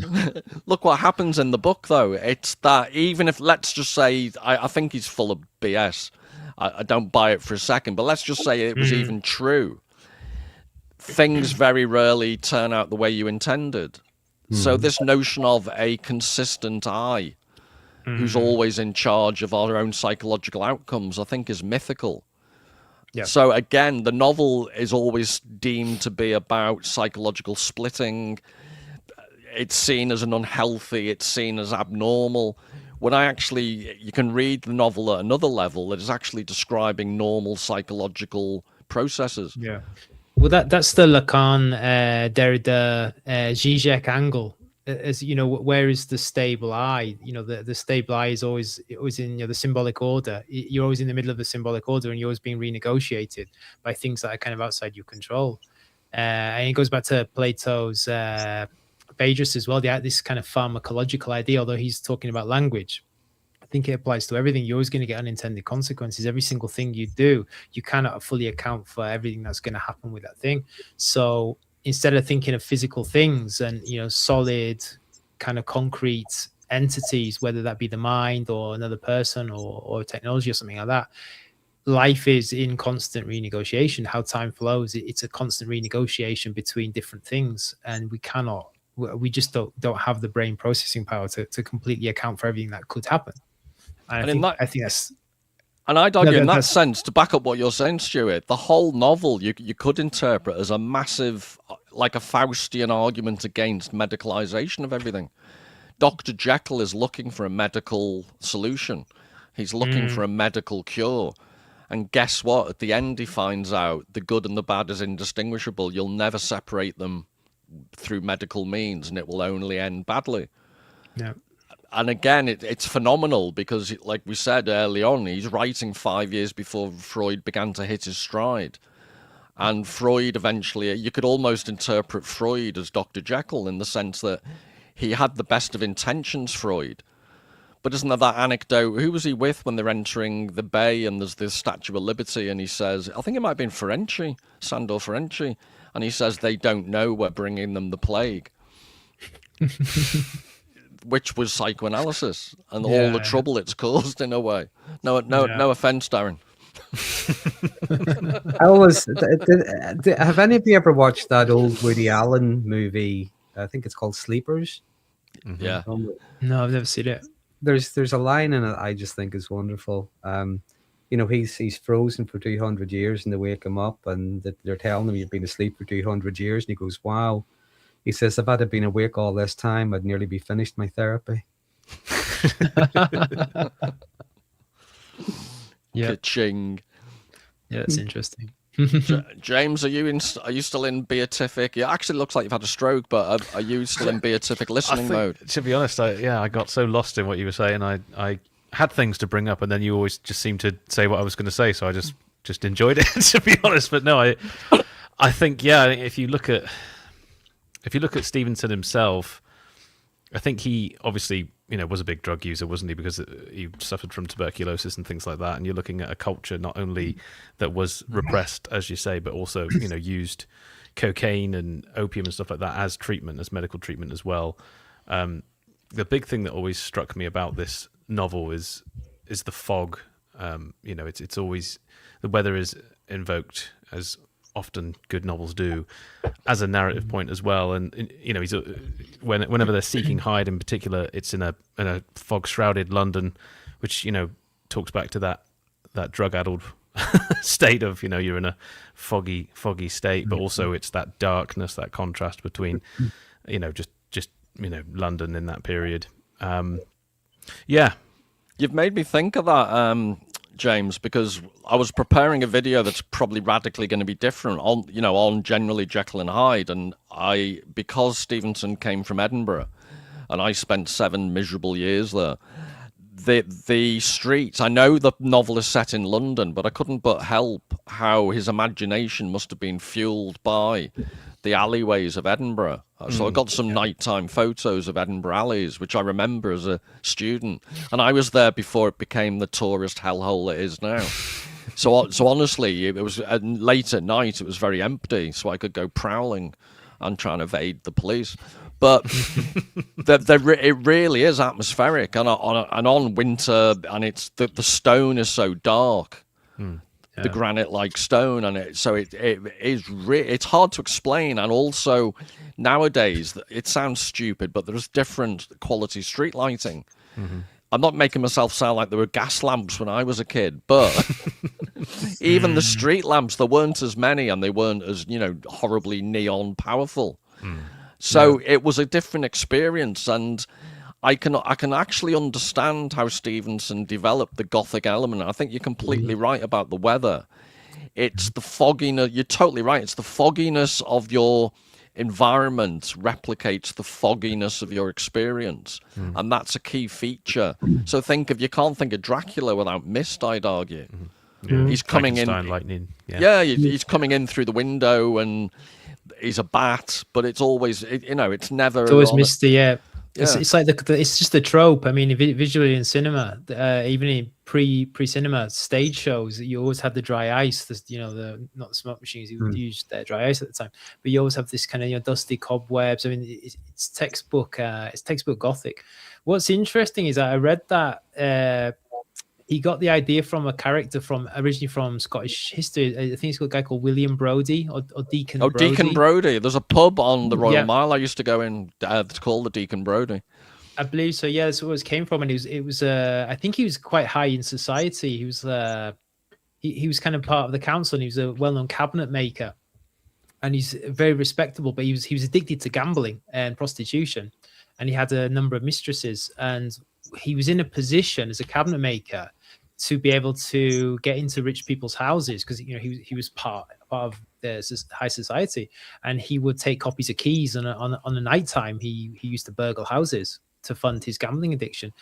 Look what happens in the book, though. It's that even if, let's just say, I think he's full of BS. I don't buy it for a second, but let's just say it was even true. Things very rarely turn out the way you intended. So this notion of a consistent I, who's always in charge of our own psychological outcomes, I think is mythical. Yep. So again, the novel is always deemed to be about psychological splitting. it's seen as an unhealthy, it's seen as abnormal. When you can read the novel at another level that is actually describing normal psychological processes.
Yeah. Well, that's the Lacan, Derrida, Zizek angle. As you know, where is the stable I? You know, the stable I is always in the symbolic order. You're always in the middle of the symbolic order, and you're always being renegotiated by things that are kind of outside your control. And it goes back to Plato's Phaedrus as well. This kind of pharmacological idea, although he's talking about language. I think it applies to everything. You're always going to get unintended consequences. Every single thing you do, you cannot fully account for everything that's going to happen with that thing. So instead of thinking of physical things and, solid kind of concrete entities, whether that be the mind or another person or technology or something like that, life is in constant renegotiation. How time flows, it's a constant renegotiation between different things. And we just don't have the brain processing power to completely account for everything that could happen. And I think that's...
And I'd argue in that sense, to back up what you're saying, Stuart, the whole novel you could interpret as a massive, like a Faustian argument against medicalization of everything. Dr. Jekyll is looking for a medical solution. He's looking for a medical cure. And guess what? At the end, he finds out the good and the bad is indistinguishable. You'll never separate them through medical means, and it will only end badly.
Yeah.
And again, it's phenomenal because, like we said early on, he's writing 5 years before Freud began to hit his stride. And Freud eventually, you could almost interpret Freud as Dr. Jekyll in the sense that he had the best of intentions, Freud. But isn't there that anecdote? Who was he with when they're entering the bay and there's this Statue of Liberty? And he says, I think it might have been Ferenczi, Sandor Ferenczi. And he says, they don't know we're bringing them the plague. Which was psychoanalysis and all the trouble it's caused in a way. No offense, Darren.
Have any of you ever watched that old Woody Allen movie? I think it's called Sleepers.
Yeah.
No, I've never seen it.
There's a line in it I just think is wonderful. He's frozen for 200 years and they wake him up and they're telling him you've been asleep for 200 years and he goes, wow. He says, if I'd been awake all this time, I'd nearly be finished my therapy.
Yeah.
Ka-ching.
Yeah, that's interesting.
James, are you still in beatific? It actually looks like you've had a stroke, but are you still in beatific listening mode?
To be honest, I got so lost in what you were saying. I had things to bring up, and then you always just seemed to say what I was going to say, so I just enjoyed it, to be honest. But no, I think, if you look at Stevenson himself, I think he obviously, was a big drug user, wasn't he? Because he suffered from tuberculosis and things like that. And you're looking at a culture not only that was repressed, as you say, but also, used cocaine and opium and stuff like that as treatment, as medical treatment as well. The big thing that always struck me about this novel is the fog. It's always, the weather is invoked, as often good novels do, as a narrative point as well. And he's whenever they're seeking Hyde in particular, it's in a fog shrouded London, which talks back to that drug addled state of you're in a foggy state, but also it's that darkness, that contrast between just London in that period.
You've made me think of that, James, because I was preparing a video that's probably radically going to be different on generally Jekyll and Hyde, and because Stevenson came from Edinburgh, and I spent 7 miserable years there. The streets, I know the novel is set in London, but I couldn't but help how his imagination must have been fueled by the alleyways of Edinburgh. So I got some nighttime photos of Edinburgh alleys, which I remember as a student. And I was there before it became the tourist hellhole it is now. So honestly, it was late at night, it was very empty, so I could go prowling and try and evade the police. But it really is atmospheric, and on winter, and it's the stone is so dark. The granite-like stone, and it's hard to explain. And also, nowadays, it sounds stupid, but there's different quality street lighting. Mm-hmm. I'm not making myself sound like there were gas lamps when I was a kid, but even the street lamps, there weren't as many, and they weren't as horribly neon powerful. So it was a different experience, and I can actually understand how Stevenson developed the Gothic element. I think you're completely right about the weather. It's the fogginess. You're totally right. It's the fogginess of your environment replicates the fogginess of your experience, and that's a key feature. So you can't think of Dracula without mist, I'd argue. He's coming in,
lightning.
he's coming in through the window, and he's a bat, but it's always it's never.
It's always misty. Yeah. It's like it's just a trope. I mean, visually in cinema, even in pre-cinema stage shows, you always had the dry ice. Not the smoke machines. You used dry ice at the time, but you always have this kind of dusty cobwebs. I mean, it's textbook. It's textbook Gothic. What's interesting is that I read that he got the idea from a character originally from Scottish history. I think it's a guy called William Brodie or Deacon.
Oh,
Brodie.
Deacon Brodie. There's a pub on the Royal Mile I used to go in. It's called the Deacon Brodie.
I believe so. Yeah, that's where it came from, and it was. I think he was quite high in society. He was. He was kind of part of the council, and he was a well-known cabinet maker, and he's very respectable. But he was addicted to gambling and prostitution, and he had a number of mistresses, and he was in a position as a cabinet maker to be able to get into rich people's houses because he was part of the high society, and he would take copies of keys, and on a night time he used to burgle houses to fund his gambling addiction.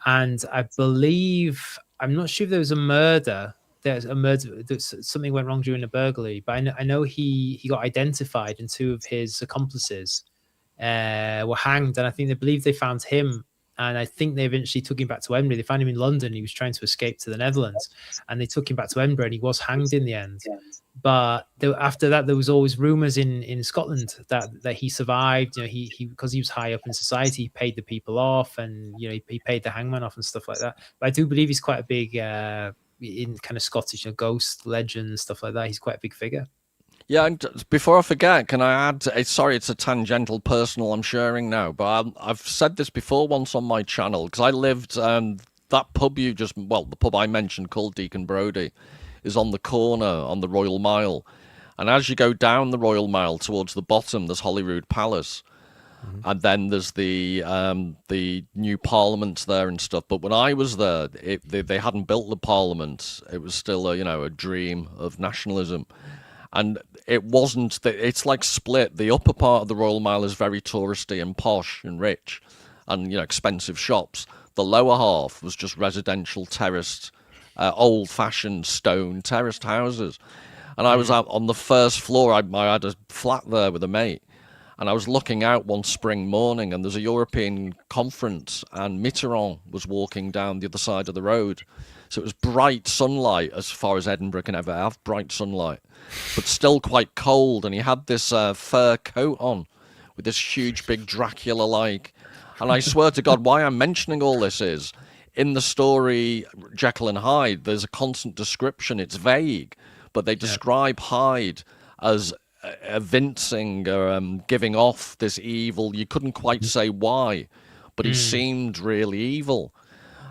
And I believe, I'm not sure if there was a murder. There's a murder. Something went wrong during a burglary, but I know he got identified, and two of his accomplices were hanged, and I think they believe they found him. And I think they eventually took him back to Edinburgh. They found him in London. He was trying to escape to the Netherlands, and they took him back to Edinburgh, and he was hanged in the end. But after that, there was always rumours in Scotland that he survived. He because he was high up in society, he paid the people off, and he paid the hangman off and stuff like that. But I do believe he's quite a big in kind of Scottish ghost legend and stuff like that. He's quite a big figure.
Yeah, and before I forget, can I add, sorry, it's a tangential personal I'm sharing now, but I've said this before once on my channel, because I lived, that pub the pub I mentioned called Deacon Brodie is on the corner on the Royal Mile. And as you go down the Royal Mile towards the bottom, there's Holyrood Palace. And then there's the new Parliament there and stuff. But when I was there, they hadn't built the Parliament. It was still a dream of nationalism. And it wasn't, it's like split. The upper part of the Royal Mile is very touristy and posh and rich and, expensive shops. The lower half was just residential terraced, old-fashioned stone terraced houses. And I was out on the first floor. I had a flat there with a mate. And I was looking out one spring morning, and there's a European conference, and Mitterrand was walking down the other side of the road. So it was bright sunlight, as far as Edinburgh can ever have, bright sunlight, but still quite cold. And he had this fur coat on with this huge, big Dracula-like. And I swear to God, why I'm mentioning all this is, in the story Jekyll and Hyde, there's a constant description. It's vague, but they describe Hyde as evincing or giving off this evil. You couldn't quite say why, but he seemed really evil.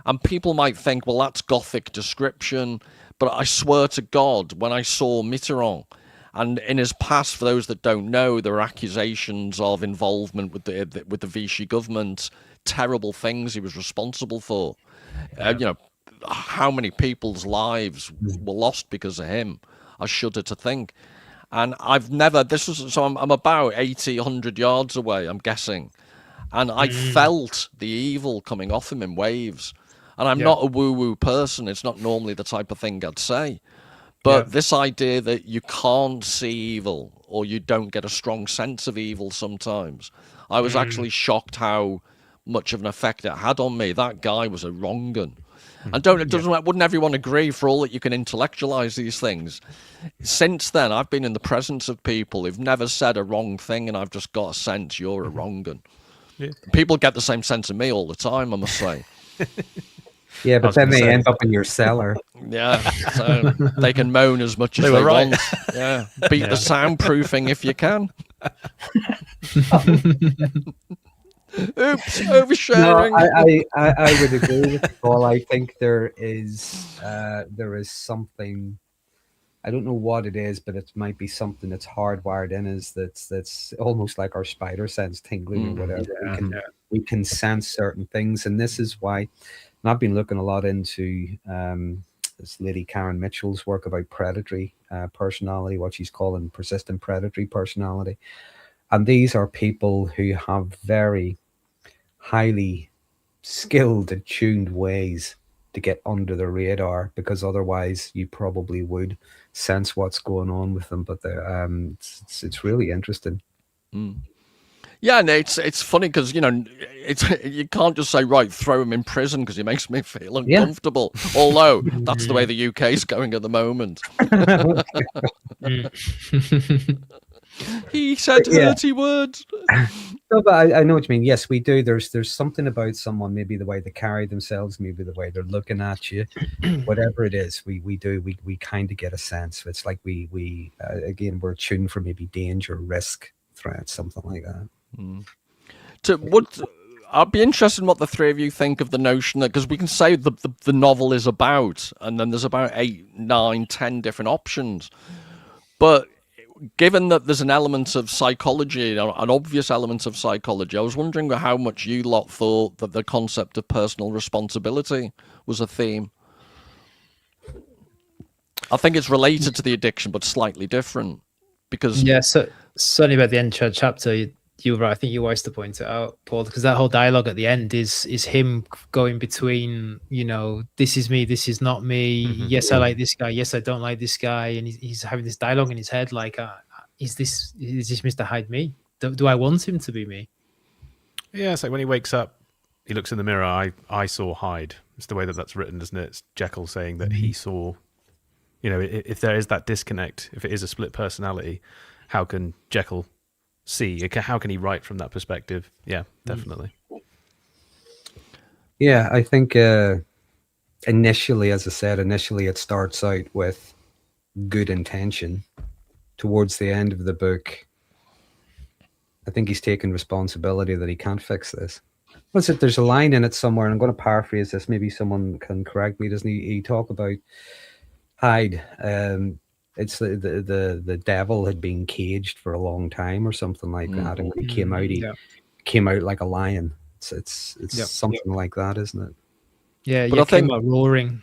And people might think, well, that's Gothic description. But I swear to God, when I saw Mitterrand, and in his past, for those that don't know, there are accusations of involvement with the Vichy government, terrible things he was responsible for. How many people's lives were lost because of him? I shudder to think. And I've never, I'm about 80, 100 yards away, I'm guessing. And I felt the evil coming off him in waves. And I'm not a woo-woo person. It's not normally the type of thing I'd say. But this idea that you can't see evil, or you don't get a strong sense of evil sometimes. I was actually shocked how much of an effect it had on me. That guy was a wrong 'un. And wouldn't everyone agree, for all that you can intellectualize these things? Since then, I've been in the presence of people who've never said a wrong thing, and I've just got a sense you're a wrong 'un. Yeah. People get the same sense of me all the time, I must say.
Yeah, but then they end up in your cellar.
Yeah, so they can moan as much as they want. Yeah, beat the soundproofing if you can. Oops, oversharing.
No, I would agree with Paul. I think there is something I don't know what it is, but it might be something that's hardwired in us. That's almost like our spider sense tingling or whatever. We can sense certain things, and this is why. And I've been looking a lot into this lady Karen Mitchell's work about predatory personality, what she's calling persistent predatory personality, and these are people who have very highly skilled, attuned ways to get under the radar, because otherwise you probably would sense what's going on with them. But it's really interesting.
Yeah, and it's funny because you can't just say right, throw him in prison because he makes me feel uncomfortable. Yeah. Although that's the way the UK is going at the moment. He said dirty words.
No, but I know what you mean. Yes, we do. There's something about someone, maybe the way they carry themselves, maybe the way they're looking at you, whatever it is, we kind of get a sense. It's like we again, we're tuned for maybe danger, risk, threat, something like that.
I'd be interested in what the three of you think of the notion that, because we can say the novel is about, and then there's about 8, 9, 10 different options, but given that there's an element of psychology, an obvious element of psychology, I was wondering how much you lot thought that the concept of personal responsibility was a theme. I think it's related to the addiction, but slightly different. Because
so certainly about the end chapter, you were right. I think you always to point it out, Paul, because that whole dialogue at the end is him going between, this is me, this is not me. Yes, I like this guy. Yes, I don't like this guy. And he's having this dialogue in his head, like, is this Mr. Hyde me? Do I want him to be me?
Yeah, it's like when he wakes up, he looks in the mirror. I saw Hyde. It's the way that's written, isn't it? It's Jekyll saying that he saw. If there is that disconnect, if it is a split personality, how can Jekyll see? How can he write from that perspective? Yeah, definitely.
Yeah, I think initially, as I said, it starts out with good intention. Towards the end of the book, I think he's taking responsibility that he can't fix this. What's it? There's a line in it somewhere, and I'm going to paraphrase this. Maybe someone can correct me. Doesn't he talk about Hyde? It's the devil had been caged for a long time or something like that, and when he came out like a lion. It's something like that, isn't it?
Yeah, but I think roaring.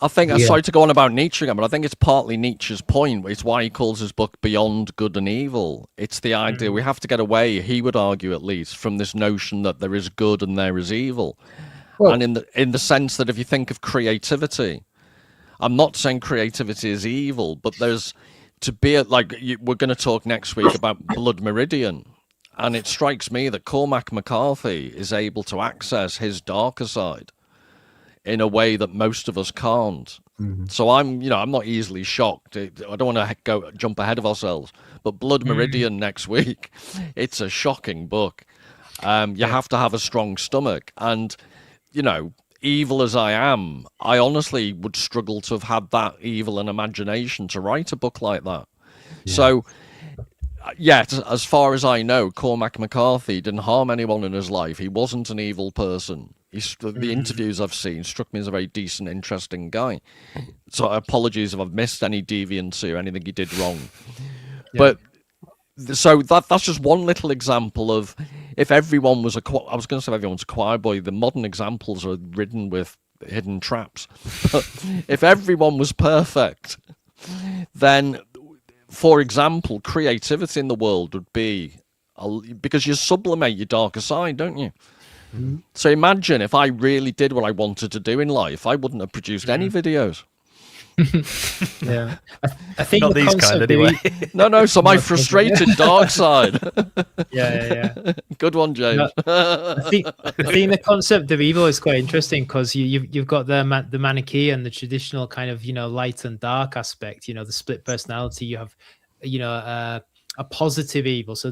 I think, sorry to go on about Nietzsche again, but I think it's partly Nietzsche's point. It's why he calls his book Beyond Good and Evil. It's the idea we have to get away, he would argue at least, from this notion that there is good and there is evil. Well, and in the sense that if you think of creativity, I'm not saying creativity is evil, but there's to be we're going to talk next week about Blood Meridian. And it strikes me that Cormac McCarthy is able to access his darker side in a way that most of us can't. So I'm not easily shocked. I don't want to jump ahead of ourselves, but Blood Meridian next week, it's a shocking book. You have to have a strong stomach. And, evil as I am, I honestly would struggle to have had that evil and imagination to write a book like that. Yeah. So, as far as I know, Cormac McCarthy didn't harm anyone in his life. He wasn't an evil person. The interviews I've seen struck me as a very decent, interesting guy. So apologies if I've missed any deviancy or anything he did wrong. Yeah. But so that's just one little example of if everyone was I was going to say everyone's a choir boy. The modern examples are ridden with hidden traps. But if everyone was perfect, then, for example, creativity in the world would be because you sublimate your darker side, don't you? So imagine if I really did what I wanted to do in life, I wouldn't have produced any videos.
Yeah, I think
not these kind anyway.
No. So my frustrated dark side.
Yeah.
Good one, James.
No, I think the concept of evil is quite interesting because you've got the Manichaean, the traditional kind of light and dark aspect. The split personality. You have a positive evil. So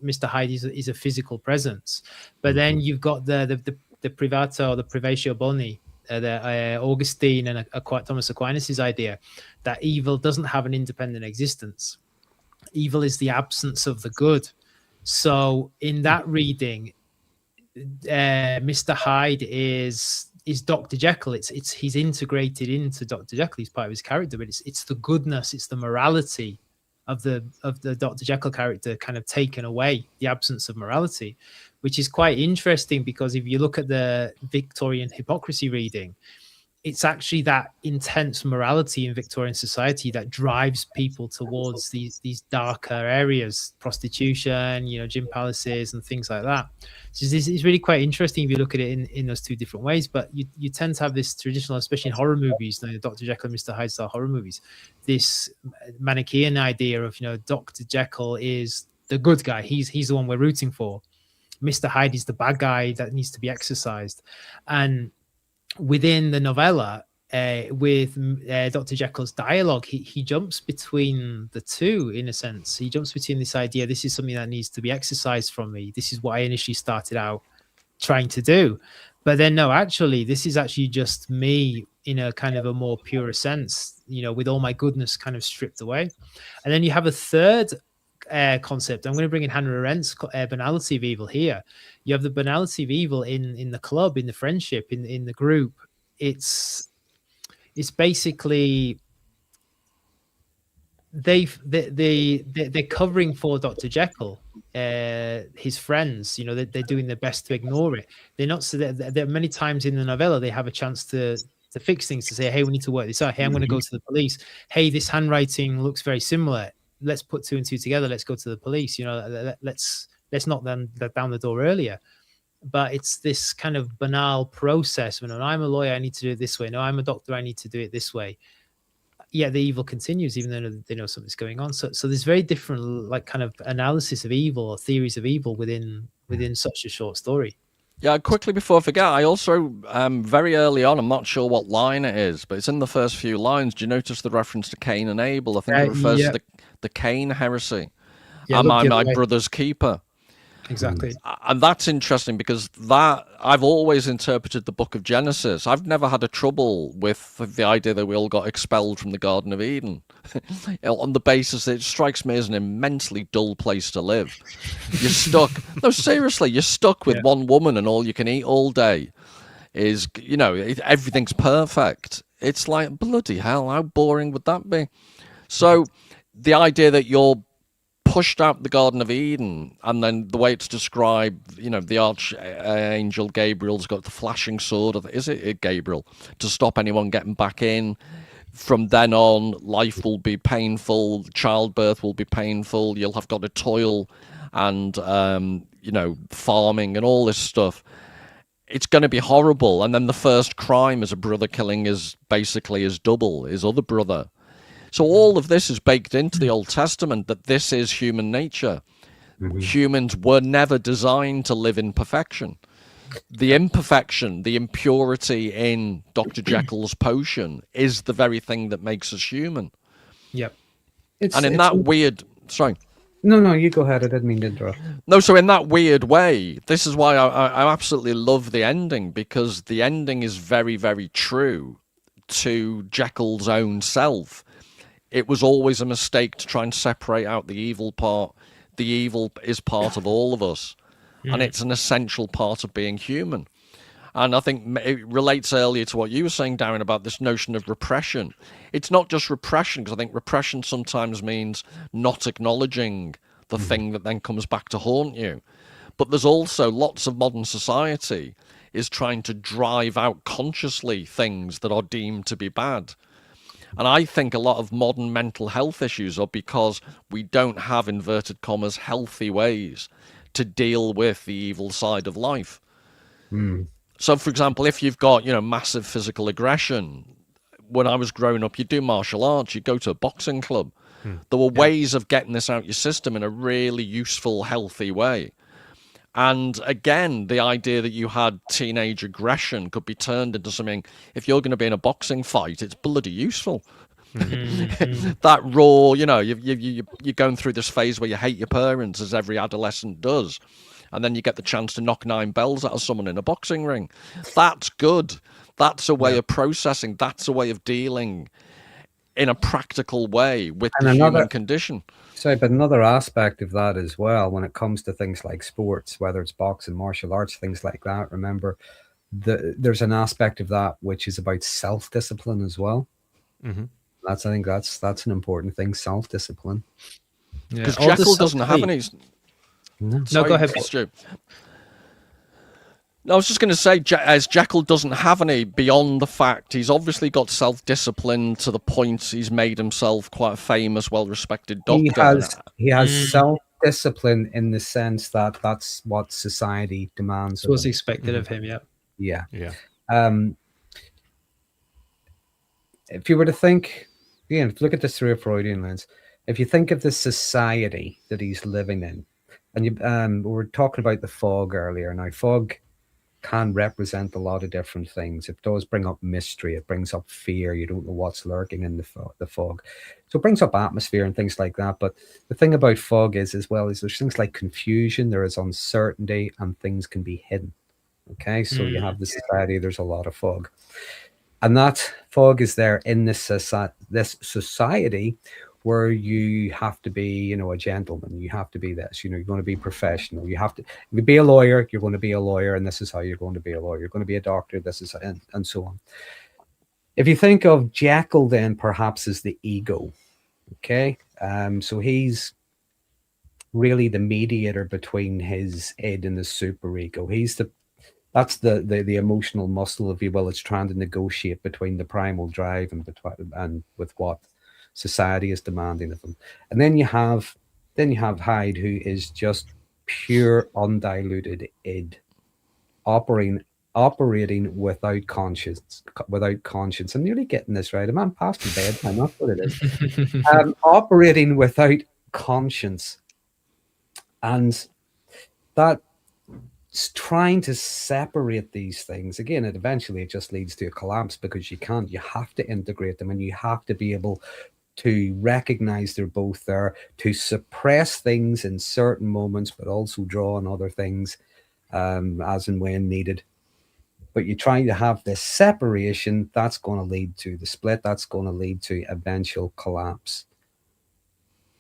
Mr. Hyde is a physical presence, but then you've got the privato or the privatio boni. Augustine and Thomas Aquinas' idea that evil doesn't have an independent existence. Evil is the absence of the good. So in that reading, Mr. Hyde is is Dr. Jekyll. It's he's integrated into Dr. Jekyll. He's part of his character, but it's the goodness, it's the morality of the Dr. Jekyll character kind of taken away, the absence of morality, which is quite interesting because if you look at the Victorian hypocrisy reading, it's actually that intense morality in Victorian society that drives people towards these darker areas, prostitution, gin palaces and things like that. So it's really quite interesting if you look at it in those two different ways. But you tend to have this traditional, especially in horror movies, Dr. Jekyll and Mr. Hyde style horror movies, this Manichaean idea of Dr. Jekyll is the good guy. He's the one we're rooting for. Mr. Hyde is the bad guy that needs to be exorcised. And within the novella, with Dr. Jekyll's dialogue, he jumps between the two, in a sense. He jumps between this idea, this is something that needs to be exercised from me. This is what I initially started out trying to do. But then, no, actually, this is actually just me in a kind of a more pure sense, with all my goodness kind of stripped away. And then you have a third concept. I'm going to bring in Hannah Arendt's banality of evil here. You have the banality of evil in the club, in the friendship, in the group. It's basically they're covering for Dr. Jekyll, his friends. They're doing their best to ignore it. They're not. So there many times in the novella they have a chance to fix things, to say, hey, we need to work this out. Hey, I'm going to go to the police. Hey, this handwriting looks very similar. Let's put two and two together. Let's go to the police. Let's knock them down the door earlier. But it's this kind of banal process. When I'm a lawyer, I need to do it this way. No, I'm a doctor, I need to do it this way. Yeah, the evil continues, even though they know something's going on. So there's very different, kind of analysis of evil or theories of evil within such a short story.
Yeah, quickly before I forget, I also, very early on, I'm not sure what line it is, but it's in the first few lines. Do you notice the reference to Cain and Abel? I think it refers to the Cain heresy.
Yeah,
Am I my brother's keeper?
Exactly.
And that's interesting because I've always interpreted the book of Genesis. I've never had a trouble with the idea that we all got expelled from the Garden of Eden on the basis that it strikes me as an immensely dull place to live. You're stuck. No, seriously, you're stuck with one woman and all you can eat all day is, everything's perfect. It's like, bloody hell, how boring would that be? So the idea that you're pushed out the Garden of Eden, and then the way it's described, the archangel Gabriel's got the flashing sword, is it Gabriel, to stop anyone getting back in. From then on, life will be painful, childbirth will be painful, you'll have got to toil and, farming and all this stuff. It's going to be horrible. And then the first crime is a brother killing basically his double, his other brother. So all of this is baked into the Old Testament, that this is human nature. Mm-hmm. Humans were never designed to live in perfection. The imperfection, the impurity in Dr. Jekyll's potion is the very thing that makes us human.
Yep.
Sorry.
No, you go ahead. I didn't mean to interrupt.
No, so in that weird way, this is why I absolutely love the ending, because the ending is very, very true to Jekyll's own self. It was always a mistake to try and separate out the evil part. The evil is part of all of us, and it's an essential part of being human. And I think it relates earlier to what you were saying, Darren, about this notion of repression. It's not just repression, because I think repression sometimes means not acknowledging the thing that then comes back to haunt you. But there's also lots of modern society is trying to drive out consciously things that are deemed to be bad. And I think a lot of modern mental health issues are because we don't have, inverted commas, healthy ways to deal with the evil side of life. So, for example, if you've got, massive physical aggression, when I was growing up, you do martial arts, you go to a boxing club. There were ways of getting this out your system in a really useful, healthy way. And again, the idea that you had teenage aggression could be turned into something, if you're going to be in a boxing fight, it's bloody useful. That raw, you're going through this phase where you hate your parents, as every adolescent does. And then you get the chance to knock 9 bells out of someone in a boxing ring. That's good. That's a way of processing. That's a way of dealing in a practical way with the human condition.
So, but another aspect of that as well, when it comes to things like sports, whether it's boxing, martial arts, things like that, remember, there's an aspect of that which is about self-discipline as well.
Mm-hmm.
I think that's an important thing, self-discipline.
Because Jekyll doesn't have any.
No,
go ahead, Paul.
Stu. I was just going to say, as Jekyll doesn't have any beyond the fact he's obviously got self-discipline to the point he's made himself quite a famous, well-respected doctor.
He has self-discipline in the sense that that's what society demands.
What's expected of him?
Yeah. If you were to think, again, look at this through a Freudian lens. If you think of the society that he's living in, and we were talking about the fog earlier. Now, fog can represent a lot of different things. It does bring up mystery. It brings up fear. You don't know what's lurking in the fog. So it brings up atmosphere and things like that. But the thing about fog is, as well, is there's things like confusion. There is uncertainty, and things can be hidden. Okay, so you have the society. There's a lot of fog, and that fog is there in this society where you have to be, a gentleman. You have to be this. You're going to be professional. You have to be a lawyer. You're going to be a lawyer, and this is how you're going to be a lawyer. You're going to be a doctor. This is and so on. If you think of Jekyll, then perhaps as the ego. Okay, so he's really the mediator between his id and the superego. That's the emotional muscle, if you will. It's trying to negotiate between the primal drive and with what society is demanding of him. And then you have Hyde, who is just pure undiluted id, operating without conscience. I'm nearly getting this right. I'm past the bedtime. That's what it is. Operating without conscience, and that trying to separate these things again, it just leads to a collapse, because you have to integrate them, and you have to be able to recognize they're both there, to suppress things in certain moments, but also draw on other things as and when needed. But you try to have this separation, that's going to lead to the split, that's going to lead to eventual collapse.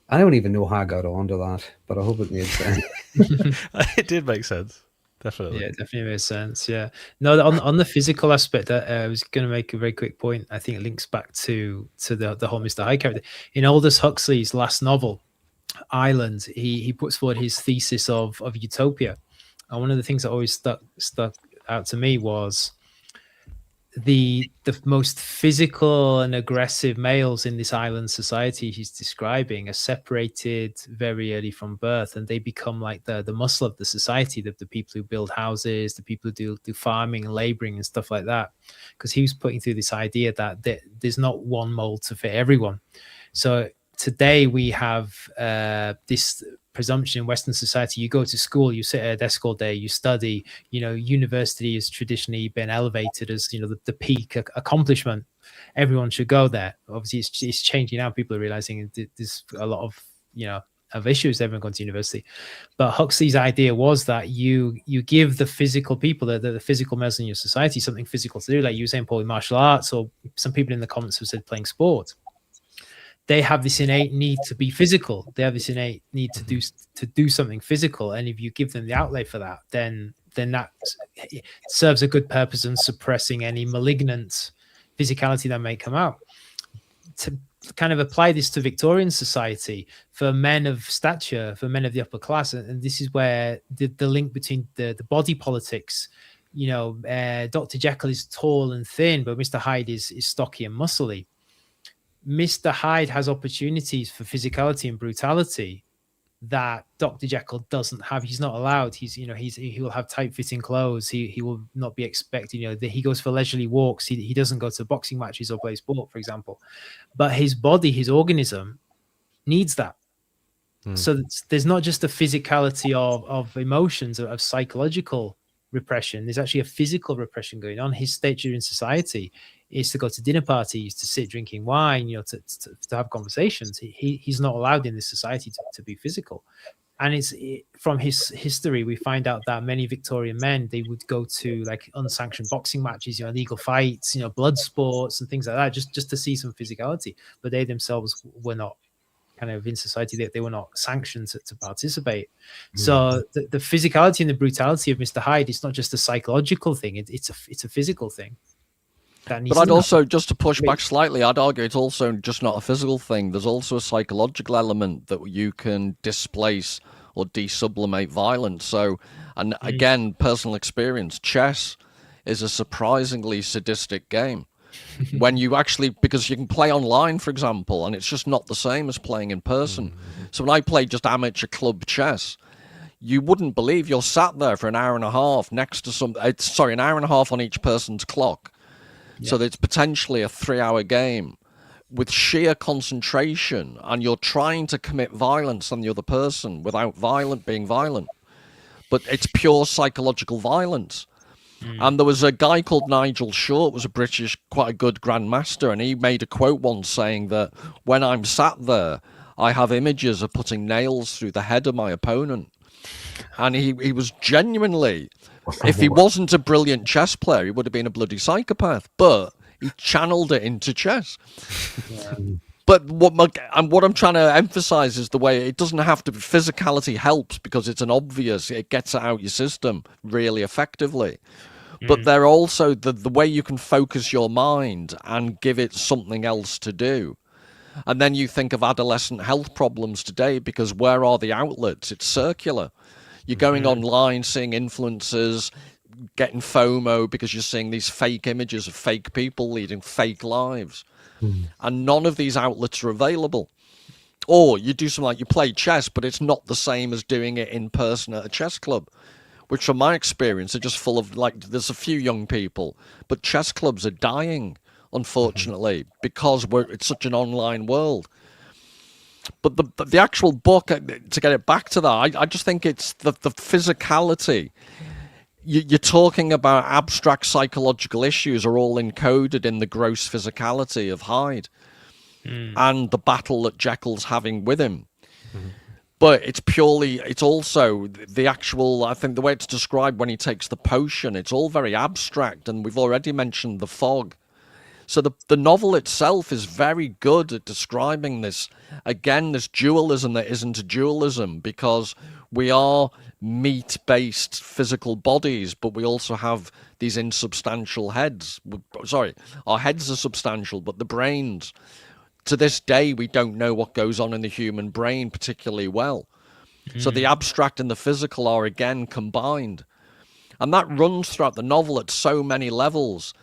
I don't even know how I got onto that, but I hope it made sense.
It did make sense. Definitely.
Yeah, it definitely makes sense. Yeah. No, on the physical aspect, I was going to make a very quick point. I think it links back to the whole Mr. Hyde character. In Aldous Huxley's last novel, Island, he puts forward his thesis of utopia. And one of the things that always stuck out to me was the most physical and aggressive males in this island society he's describing are separated very early from birth, and they become like the muscle of the society, the people who build houses, the people who do farming and laboring and stuff like that, because he was putting through this idea that there's not one mold to fit everyone. So today we have this presumption in Western society. You go to school, you sit at a desk all day, you study. University has traditionally been elevated as the peak accomplishment. Everyone should go there. Obviously it's changing now. People are realizing there's a lot of issues everyone going to university. But Huxley's idea was that you give the physical people, the physical males in your society, something physical to do, like you were saying, Paul, in martial arts, or some people in the comments have said playing sport. They have this innate need to be physical. They have this innate need to do something physical, and if you give them the outlay for that, then that serves a good purpose in suppressing any malignant physicality that may come out. To kind of apply this to Victorian society, for men of stature, for men of the upper class, and this is where the link between the body politics. Dr. Jekyll is tall and thin, but Mr. Hyde is stocky and muscly. Mr. Hyde has opportunities for physicality and brutality that Dr. Jekyll doesn't have. He's not allowed. He will have tight-fitting clothes. He will not be expected. He goes for leisurely walks. He doesn't go to boxing matches or play sport, for example. But his body, his organism, needs that. So there's not just the physicality of emotions, of psychological repression. There's actually a physical repression going on. His stature in society is to go to dinner parties, to sit drinking wine, to have conversations. He's not allowed in this society to be physical. And from his history, we find out that many Victorian men, they would go to like unsanctioned boxing matches, illegal fights, blood sports and things like that, just to see some physicality. But they themselves were not kind of in society that they were not sanctioned to participate. So the physicality and the brutality of Mr. Hyde is not just a psychological thing; it's a physical thing.
But I'd also, just to push back slightly, I'd argue it's also just not a physical thing. There's also a psychological element that you can displace or desublimate violence. So, and again, personal experience, chess is a surprisingly sadistic game. When you actually, because you can play online, for example, and it's just not the same as playing in person. So when I play just amateur club chess, you wouldn't believe you're sat there for an hour and a half next to an hour and a half on each person's clock. So that it's potentially a 3-hour game with sheer concentration, and you're trying to commit violence on the other person without being violent. But it's pure psychological violence. And there was a guy called Nigel Short, was a British, quite a good grandmaster, and he made a quote once saying that when I'm sat there, I have images of putting nails through the head of my opponent. And he was genuinely, if he wasn't a brilliant chess player, he would have been a bloody psychopath, but he channeled it into chess. But what I'm trying to emphasize is the way it doesn't have to be, physicality helps because it's it gets it out your system really effectively. But they're also the way you can focus your mind and give it something else to do. And then you think of adolescent health problems today, because where are the outlets? It's circular. You're going online, seeing influencers, getting FOMO because you're seeing these fake images of fake people leading fake lives. And none of these outlets are available. Or you do something like you play chess, but it's not the same as doing it in person at a chess club, which from my experience are just full of, like, there's a few young people, but chess clubs are dying, unfortunately, because it's such an online world. But the actual book, to get it back to that, I just think it's the physicality. You're talking about abstract psychological issues are all encoded in the gross physicality of Hyde and the battle that Jekyll's having with him. But it's also the actual, I think the way it's described when he takes the potion, it's all very abstract, and we've already mentioned the fog. So the novel itself is very good at describing this, again, this dualism that isn't a dualism, because we are meat-based physical bodies, but we also have these insubstantial heads. Sorry, our heads are substantial, but the brains, to this day, we don't know what goes on in the human brain particularly well. So the abstract and the physical are, again, combined. And that runs throughout the novel at so many levels,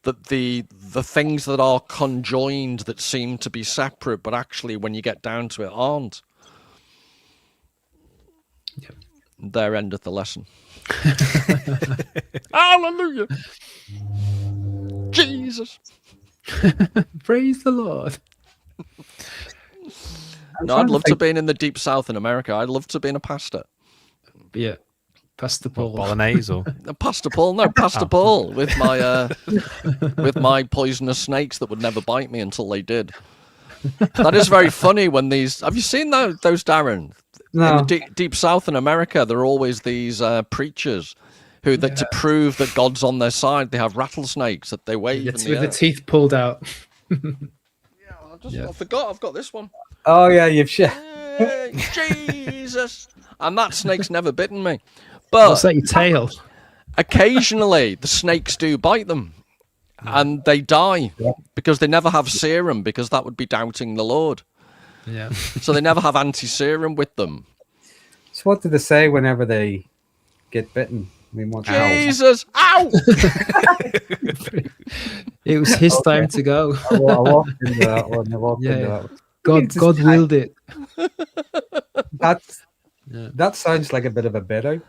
that the things that are conjoined that seem to be separate, but actually when you get down to it aren't.
Yep.
There endeth the lesson. Hallelujah. Jesus.
Praise the Lord.
No, I'd love to be in the deep south in America. I'd love to be in a pastor.
Yeah. Pastor Paul.
Bolognese or
Pastor Paul? No, Pastor Paul with my poisonous snakes that would never bite me until they did. That is very funny when these... Have you seen those, Darren?
No.
In the deep south in America, there are always these preachers who, to prove that God's on their side, they have rattlesnakes that they wave
It's
in
with
the
the teeth pulled out.
I forgot. I've got this one.
Oh yeah, you've
Jesus. And that snake's never bitten me. But
What's that, your tail?
occasionally the snakes do bite them and they die because they never have serum, because that would be doubting the Lord.
Yeah.
So they never have anti-serum with them.
So what do they say whenever they get bitten? I mean, what?
Jesus! Ow!
It was his time to go.
I walked into that one.
God willed it.
That sounds like a bit of a bit out.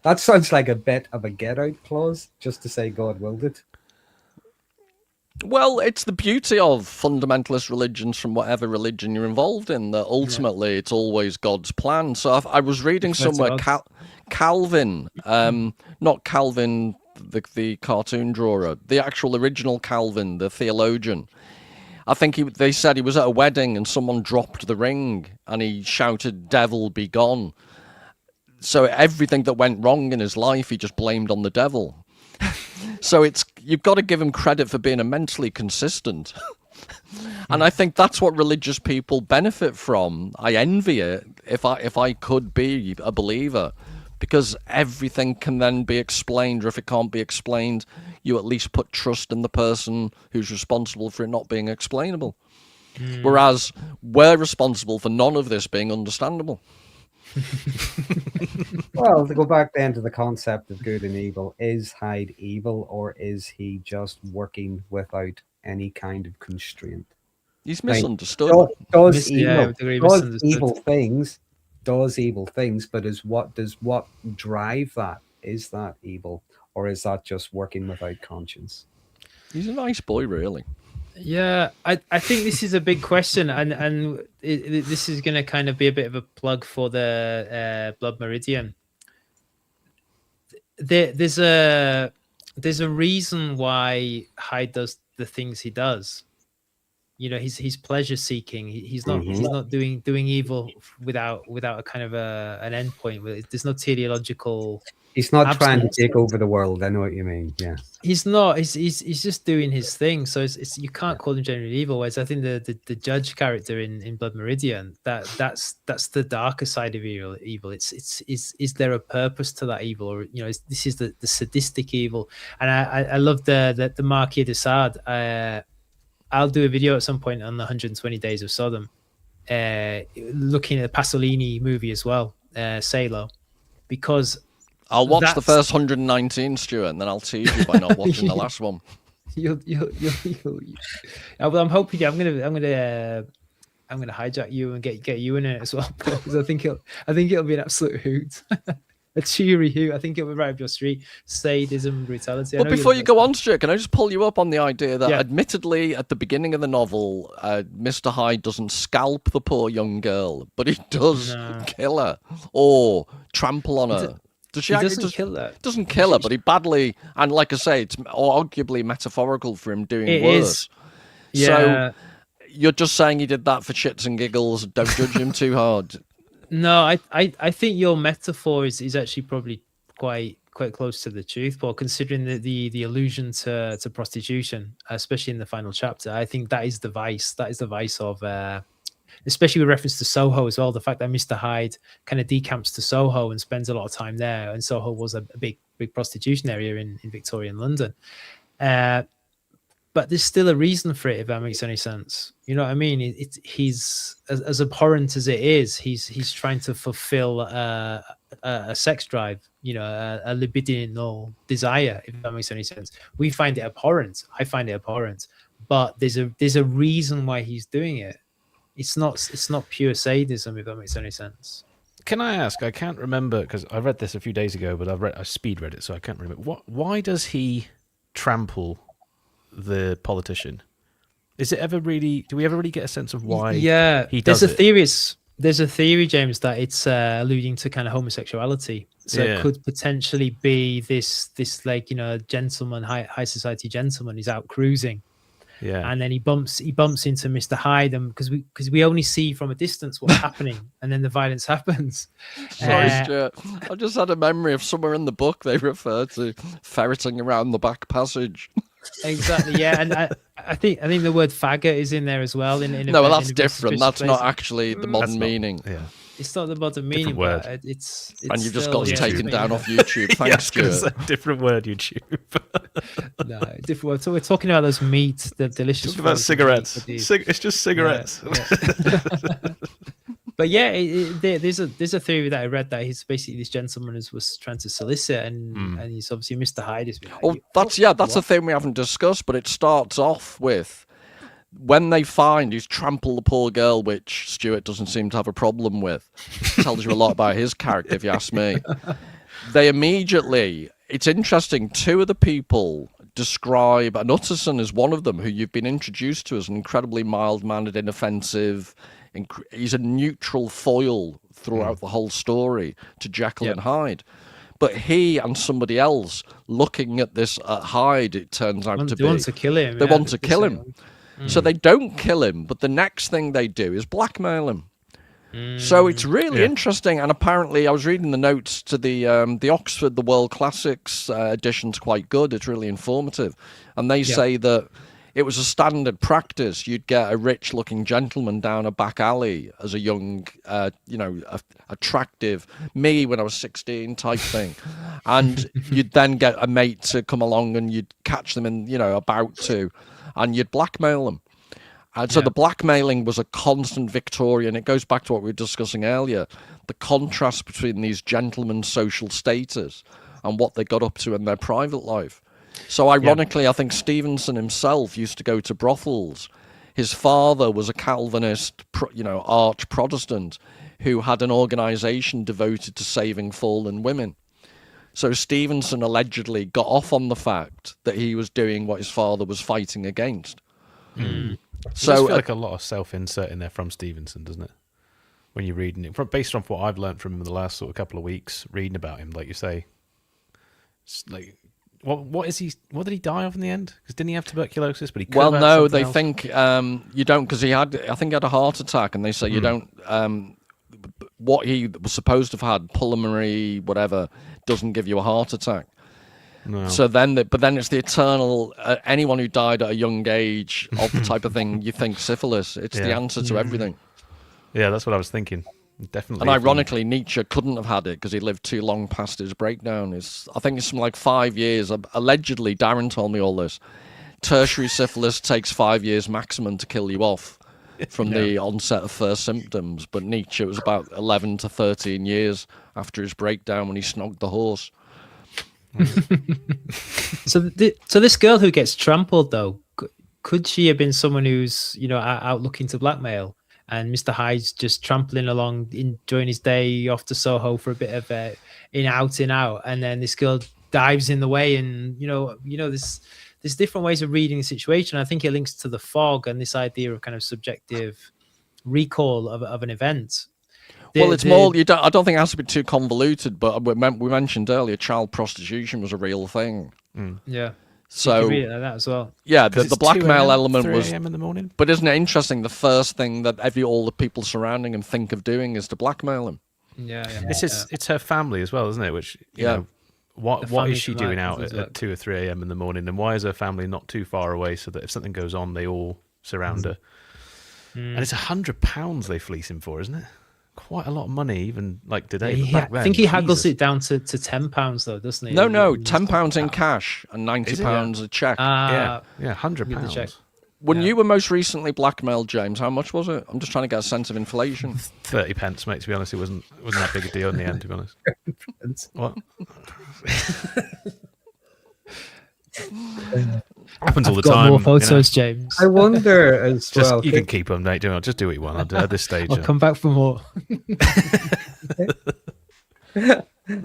That sounds like a bit of a get out clause, just to say God willed it.
Well, it's the beauty of fundamentalist religions from whatever religion you're involved in, that ultimately it's always God's plan. So I was reading somewhere Calvin, not Calvin, the cartoon drawer, the actual original Calvin, the theologian. I think they said he was at a wedding and someone dropped the ring and he shouted, "Devil, be gone." So everything that went wrong in his life, he just blamed on the devil. So you've got to give him credit for being immensely consistent. And I think that's what religious people benefit from. I envy it if I could be a believer, because everything can then be explained, or if it can't be explained, you at least put trust in the person who's responsible for it not being explainable. Whereas we're responsible for none of this being understandable.
Well, to go back then to the concept of good and evil, is Hyde evil, or is he just working without any kind of constraint?
He's misunderstood.
Does
Yeah, I
evil,
would agree,
does
misunderstood.
evil things, but does what drive that? Is that evil, or is that just working without conscience?
He's a nice boy, really.
Yeah, I think this is a big question, and this is going to kind of be a bit of a plug for the Blood Meridian. There's a reason why Hyde does the things he does. You know, he's pleasure seeking. He's not doing evil without a kind of an end point. There's no teleological.
He's not trying to take over the world. I know what you mean. Yeah,
he's not. He's just doing his thing. So it's you can't call him genuinely evil. Whereas I think the judge character in Blood Meridian, that's the darker side of evil. Is there a purpose to that evil, or this is the sadistic evil? And I love the Marquis de Sade. I'll do a video at some point on the 120 Days of Sodom, looking at the Pasolini movie as well, Salo, because
I'll watch the first 119, Stuart, and then I'll tease you by not watching the last one.
Well, I'm hoping. I'm gonna hijack you and get you in it as well, because I think it'll be an absolute hoot. A cheery hoot. I think it'll be right up your street. Sadism, brutality.
But before you go on, Stuart, can I just pull you up on the idea that, admittedly, at the beginning of the novel, Mr. Hyde doesn't scalp the poor young girl, but he does kill her or trample on her.
He doesn't kill her.
Doesn't kill her, but he badly, and like I say, it's arguably metaphorical for him doing worse.
Yeah.
So you're just saying he did that for shits and giggles. Don't judge him too hard.
No, I think your metaphor is actually probably quite close to the truth, Paul, considering the allusion to prostitution, especially in the final chapter. I think that is the vice. That is the vice of, especially with reference to Soho as well. The fact that Mr. Hyde kind of decamps to Soho and spends a lot of time there, and Soho was a big prostitution area in Victorian London. But there's still a reason for it, if that makes any sense. You know what I mean? He's as abhorrent as it is. He's trying to fulfill a sex drive, a libidinal desire, if that makes any sense. We find it abhorrent. I find it abhorrent. But there's a reason why he's doing it. It's not pure sadism, if that makes any sense.
Can I ask? I can't remember, because I read this a few days ago, but I speed read it, so I can't remember. Why does he trample the politician? Is it ever really? Do we ever really get a sense of why?
Yeah,
he does it?
There's a theory, James, that it's alluding to kind of homosexuality. So it could potentially be this like gentleman, high society gentleman, is out cruising. Yeah, and then he bumps into Mr. Hyde, and because we only see from a distance what's happening, and then the violence happens.
Sorry, Stuart. I just had a memory of somewhere in the book they refer to ferreting around the back passage.
Exactly, yeah, and I think the word faggot is in there as well.
That's different. That's not actually the modern meaning.
Yeah,
it's not the modern meaning.
Word.
But it's
and you've just got it taken down off YouTube. Thanks, Stuart.
Different word, YouTube.
No, different word. So we're talking about those meats, the delicious.
Talking about cigarettes. It's just cigarettes.
Yeah. But yeah, there's a theory that I read that he's basically this gentleman was trying to solicit, and he's obviously Mr. Hyde.
That's a thing we haven't discussed, but it starts off with when they find he's trampled the poor girl, which Stuart doesn't seem to have a problem with. Tells you a lot about his character, if you ask me. They immediately, it's interesting, two of the people describe, and Utterson is one of them, who you've been introduced to as an incredibly mild-mannered, inoffensive. He's a neutral foil throughout the whole story to Jekyll and Hyde. But he and somebody else looking at this Hyde, it turns out to be...
They want to kill him.
They want to kill him. So they don't kill him, but the next thing they do is blackmail him. So it's really interesting. And apparently, I was reading the notes to the Oxford, the World Classics edition's quite good. It's really informative. And they say that it was a standard practice. You'd get a rich-looking gentleman down a back alley as a young, attractive me when I was 16 type thing, and you'd then get a mate to come along and you'd catch them in, about to, and you'd blackmail them. And so the blackmailing was a constant Victorian. It goes back to what we were discussing earlier, the contrast between these gentlemen's social status and what they got up to in their private life. So ironically, I think Stevenson himself used to go to brothels. His father was a Calvinist, arch Protestant who had an organization devoted to saving fallen women. So Stevenson allegedly got off on the fact that he was doing what his father was fighting against.
Mm.
So
it does feel like a lot of self-insert in there from Stevenson, doesn't it? When you're reading it, based on what I've learned from him in the last sort of couple of weeks, reading about him, like you say, it's like, what is he? What did he die of in the end? Because didn't he have tuberculosis? But he
well, no, they think you don't, because I think he had a heart attack, and they say you don't. What he was supposed to have had, pulmonary whatever, doesn't give you a heart attack.
No.
So then, but then it's the eternal. Anyone who died at a young age of the type of thing you think syphilis. It's the answer to everything.
Yeah, that's what I was thinking. Definitely.
And ironically, Nietzsche couldn't have had it because he lived too long past his breakdown. I think it's something like 5 years. Allegedly, Darren told me all this. Tertiary syphilis takes 5 years maximum to kill you off from the onset of first symptoms. But Nietzsche, it was about 11 to 13 years after his breakdown when he snogged the horse.
So this girl who gets trampled, though, could she have been someone who's out looking to blackmail, and Mr. Hyde's just trampling along during his day off to Soho for a bit of in out, and then this girl dives in the way, and there's different ways of reading the situation. I think it links to the fog and this idea of kind of subjective recall of an event.
It's more. I don't think it has to be too convoluted. But we mentioned earlier, child prostitution was a real thing.
Yeah.
So
you can read it like that as well.
Yeah, the blackmail element
3
was.
a.m. in the morning.
But isn't it interesting? The first thing that all the people surrounding him think of doing is to blackmail him.
Yeah.
It's her family as well, isn't it? Which you know, what is she doing out at 2 or 3 a.m. in the morning, and why is her family not too far away so that if something goes on, they all surround her? And it's £100 they fleece him for, isn't it? Quite a lot of money, even like today.
I think he haggles it down to £10 though, doesn't he?
No, £10 in cash and £90 a check.
Yeah, £100.
When you were most recently blackmailed, James, how much was it? I'm just trying to get a sense of inflation.
30 pence, mate. To be honest, it wasn't that big a deal in the end. To be honest, what? Happens all the time.
More photos, James.
I wonder as well.
You can keep them, mate. Just do what you want. At this stage,
I'll come back for more.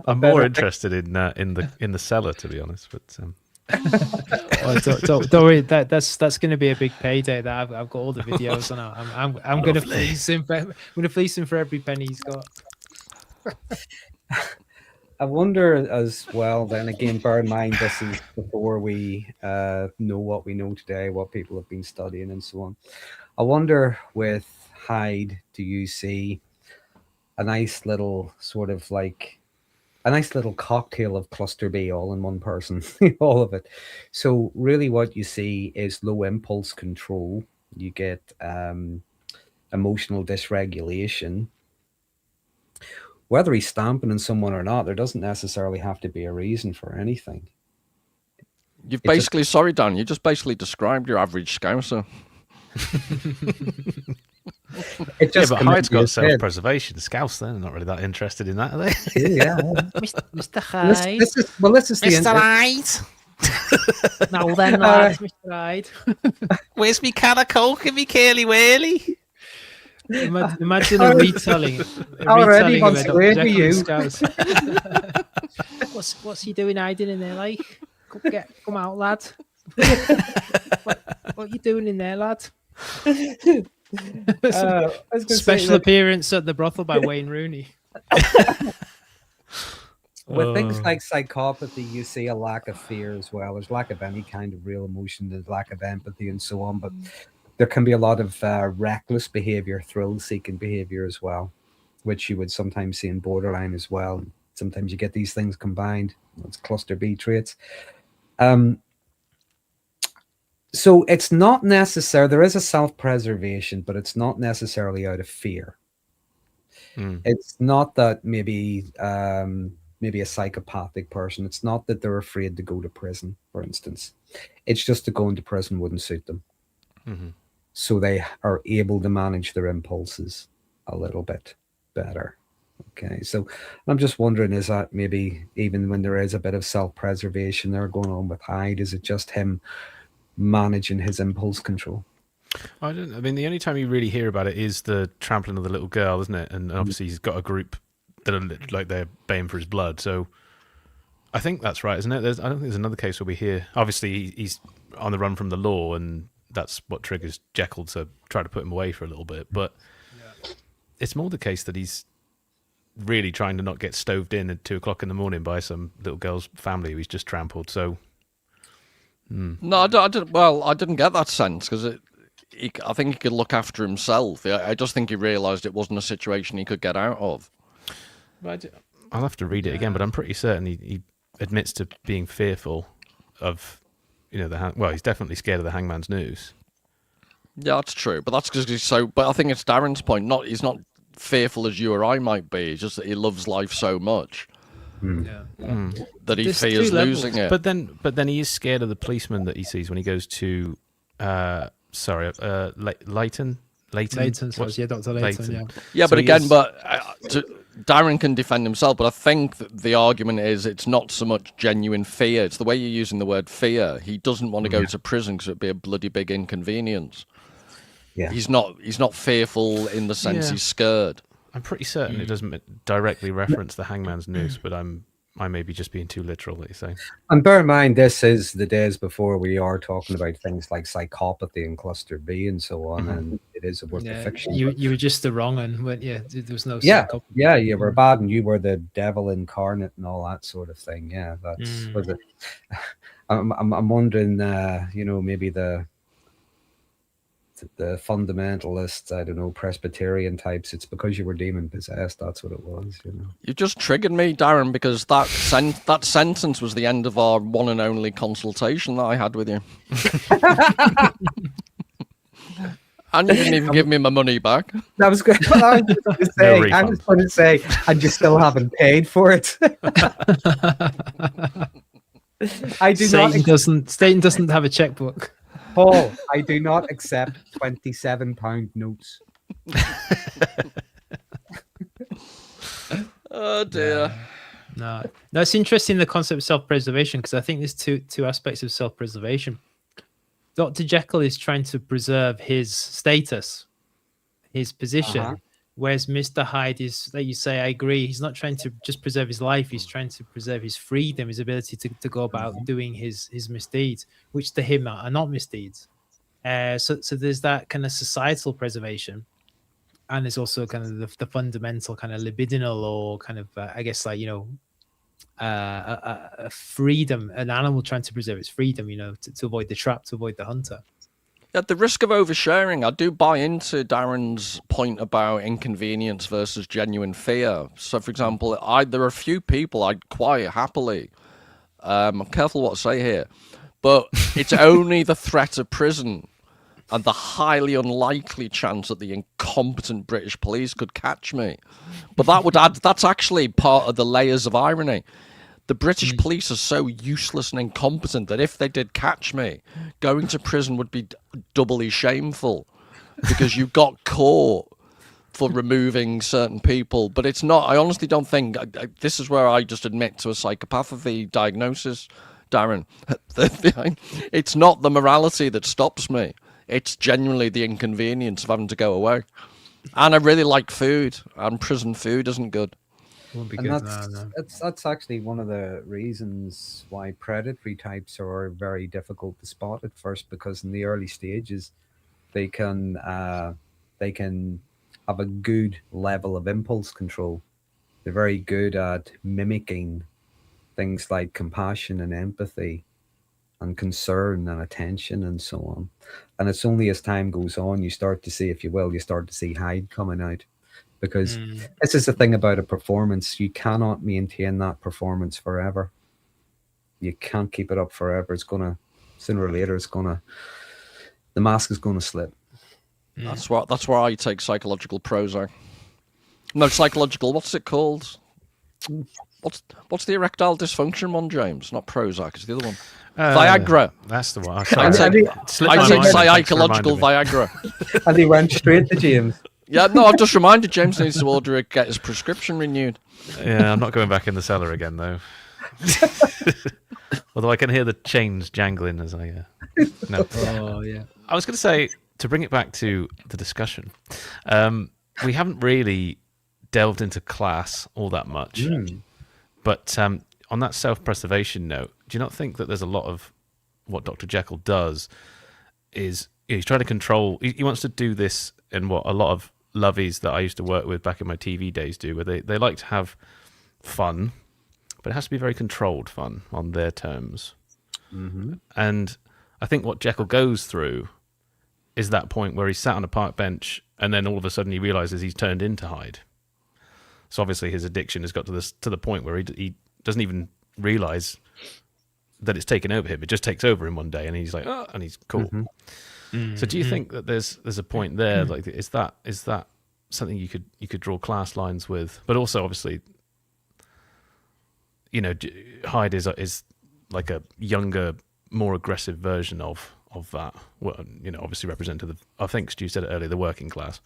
I'm more interested in the cellar, to be honest. But
don't worry. That's going to be a big payday. That I've got all the videos on. I'm going to fleece him. I'm going to fleece him for every penny he's got.
I wonder as well, then again, bear in mind this is before we know what we know today, what people have been studying and so on. I wonder with Hyde, do you see a nice little sort of like a nice little cocktail of cluster B all in one person, all of it. So really what you see is low impulse control. You get emotional dysregulation. Whether he's stamping on someone or not, there doesn't necessarily have to be a reason for anything.
You've basically, sorry, Dan, you just basically described your average Scouser.
But Hyde's got self-preservation. Scouts, they're not really that interested in that, are they?
Yeah.
Mr. Hyde.
This is
Mr. Hyde. No, they're not, Mr. Hyde.
Where's me can of Coke and me curly whirly?
Imagine a retelling.
Already wants to wait for you.
What's he doing hiding in there, like? Come out, lad. What are you doing in there, lad? Special appearance at the brothel by Wayne Rooney.
With things like psychopathy, you see a lack of fear as well. There's lack of any kind of real emotion, there's lack of empathy and so on. But there can be a lot of reckless behavior, thrill-seeking behavior as well, which you would sometimes see in borderline as well. Sometimes you get these things combined. It's cluster B traits. So it's not necessary. There is a self-preservation, but it's not necessarily out of fear. It's not that maybe a psychopathic person. It's not that they're afraid to go to prison, for instance. It's just that going to prison wouldn't suit them. So they are able to manage their impulses a little bit better. Okay, so I'm just wondering, is that maybe even when there is a bit of self-preservation there going on with Hyde, is it just him managing his impulse control?
I mean, the only time you really hear about it is the trampling of the little girl, isn't it? And obviously he's got a group that are like they're baying for his blood. So I think that's right, isn't it? I don't think there's another case where we hear. Obviously he's on the run from the law, and that's what triggers Jekyll to try to put him away for a little bit. But it's more the case that he's really trying to not get stoved in at 2:00 in the morning by some little girl's family who he's just trampled. So
no, I didn't. Well, I didn't get that sense because I think he could look after himself. I just think he realised it wasn't a situation he could get out of.
I'll have to read it again, but I'm pretty certain he admits to being fearful of, he's definitely scared of the hangman's noose.
Yeah, that's true, but that's because he's so. But I think it's Darren's point. He's not fearful as you or I might be. It's just that he loves life so much that he fears losing it.
But then he is scared of the policeman that he sees when he goes to Leighton.
Leighton, yeah, Dr. Leighton, yeah.
Yeah, but again, Darren can defend himself, but I think that the argument is it's not so much genuine fear. It's the way you're using the word fear. He doesn't want to go to prison because it'd be a bloody big inconvenience. Yeah, he's not fearful in the sense he's scared.
I'm pretty certain it doesn't directly reference the hangman's noose, but I may be just being too literal, like you say.
And bear in mind, this is the days before we are talking about things like psychopathy and cluster B and so on, and it is a work of fiction.
You were just the wrong one, weren't you? There was no
psychopathy. Yeah, you were bad and you were the devil incarnate and all that sort of thing. Yeah, that's was it. I'm wondering, maybe the fundamentalists, I don't know, Presbyterian types, it's because you were demon possessed. That's what it was,
You just triggered me, Darren, because that sentence was the end of our one and only consultation that I had with you. And you didn't even give me my money back.
That was good. I was going to say, and you still haven't paid for it.
Satan doesn't have a checkbook.
Paul, I do not accept £27 notes.
Oh dear.
No, it's interesting, the concept of self-preservation, because I think there's two aspects of self-preservation. Dr. Jekyll is trying to preserve his status, his position, whereas Mr. Hyde is, like you say, I agree, he's not trying to just preserve his life, he's trying to preserve his freedom, his ability to go about doing his misdeeds, which to him are not misdeeds. So there's that kind of societal preservation, and there's also kind of the fundamental kind of libidinal, or kind of a freedom, an animal trying to preserve its freedom, to avoid the trap, to avoid the hunter.
At the risk of oversharing, I do buy into Darren's point about inconvenience versus genuine fear. So, for example, there are a few people I'd quite happily, I'm careful what I say here, but it's only the threat of prison and the highly unlikely chance that the incompetent British police could catch me. But that's actually part of the layers of irony. The British police are so useless and incompetent that if they did catch me, going to prison would be doubly shameful because you got caught for removing certain people. But it's not. I honestly don't think this is where I just admit to a psychopathy diagnosis, Darren. It's not the morality that stops me. It's genuinely the inconvenience of having to go away. And I really like food, and prison food isn't good.
And that's actually one of the reasons why predatory types are very difficult to spot at first, because in the early stages they can have a good level of impulse control. They're very good at mimicking things like compassion and empathy and concern and attention and so on. And it's only as time goes on you start to see, if you will, Hyde coming out. Because this is the thing about a performance. You cannot maintain that performance forever. You can't keep it up forever. It's going to, sooner or later, it's going to the mask is going to slip.
That's where I take psychological Prozac. No, psychological. What's it called? What's the erectile dysfunction one, James? Not Prozac. It's the other one. Viagra.
That's the one.
I take psychological Viagra.
And he went straight to James.
Yeah, no, I've just reminded James needs to order it, get his prescription renewed.
Yeah, I'm not going back in the cellar again, though. Although I can hear the chains jangling as I... No.
Oh, yeah.
I was going to say, to bring it back to the discussion, we haven't really delved into class all that much. But on that self-preservation note, do you not think that there's a lot of what Dr. Jekyll does is he's trying to control... He wants to do this in what a lot of lovies that I used to work with back in my TV days do, where they like to have fun, but it has to be very controlled fun on their terms. And I think what Jekyll goes through is that point where he's sat on a park bench and then all of a sudden he realizes he's turned into Hyde. So obviously his addiction has got to the point where he doesn't even realize that it's taken over him. It just takes over him one day and he's like, oh, and he's cool. So do you think that there's a point there? Like, is that something you could draw class lines with? But also, obviously, you know, Hyde is like a younger, more aggressive version of that. Well, you know, obviously representative. I think Stu said it earlier, the working class.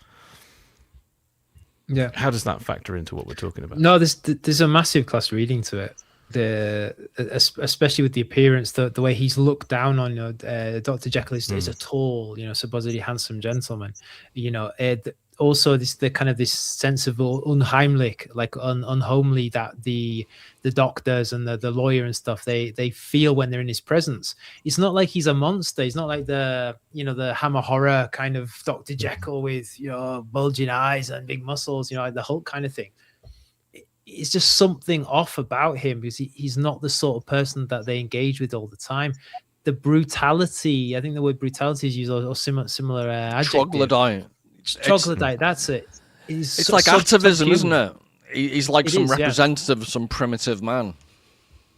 Yeah.
How does that factor into what we're talking about?
No, there's a massive class reading to it. Especially with the appearance, the way he's looked down on. You know, Dr. Jekyll is a tall, you know, supposedly handsome gentleman. You know, also this sense of unheimlich, like unhomely, that the doctors and the lawyer and stuff they feel when they're in his presence. It's not like he's a monster. He's not like the Hammer horror kind of Dr. Jekyll with, you know, bulging eyes and big muscles, you know, like the Hulk kind of thing. It's just something off about him because he's not the sort of person that they engage with all the time. The brutality, I think the word brutality is used, or similar adjective.
Troglodyte.
Troglodyte, that's it.
It's like activism, isn't it? He's like some representative of some primitive man.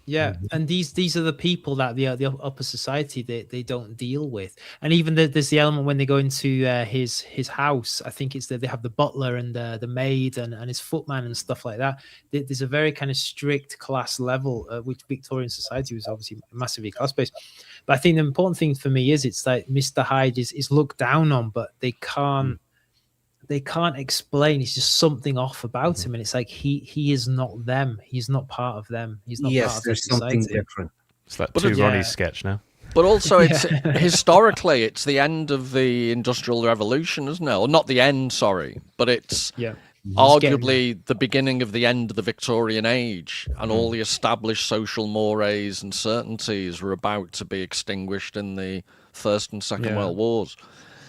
Yeah, and these are the people that the upper society they don't deal with. And even there's the element when they go into his house. I think it's that they have the butler and the maid and his footman and stuff like that. There's a very kind of strict class level, which Victorian society was obviously massively class based. But I think the important thing for me is it's like Mr. Hyde is looked down on, but they can't explain. It's just something off about him, and it's like he is not them. He's not part of them. He's not part of
there's
society.
Something different.
It's like two Ronnie's sketch now.
But also, it's historically, it's the end of the Industrial Revolution, isn't it? Or not the end, sorry, but it's arguably the beginning of the end of the Victorian age, and all the established social mores and certainties were about to be extinguished in the First and Second World Wars.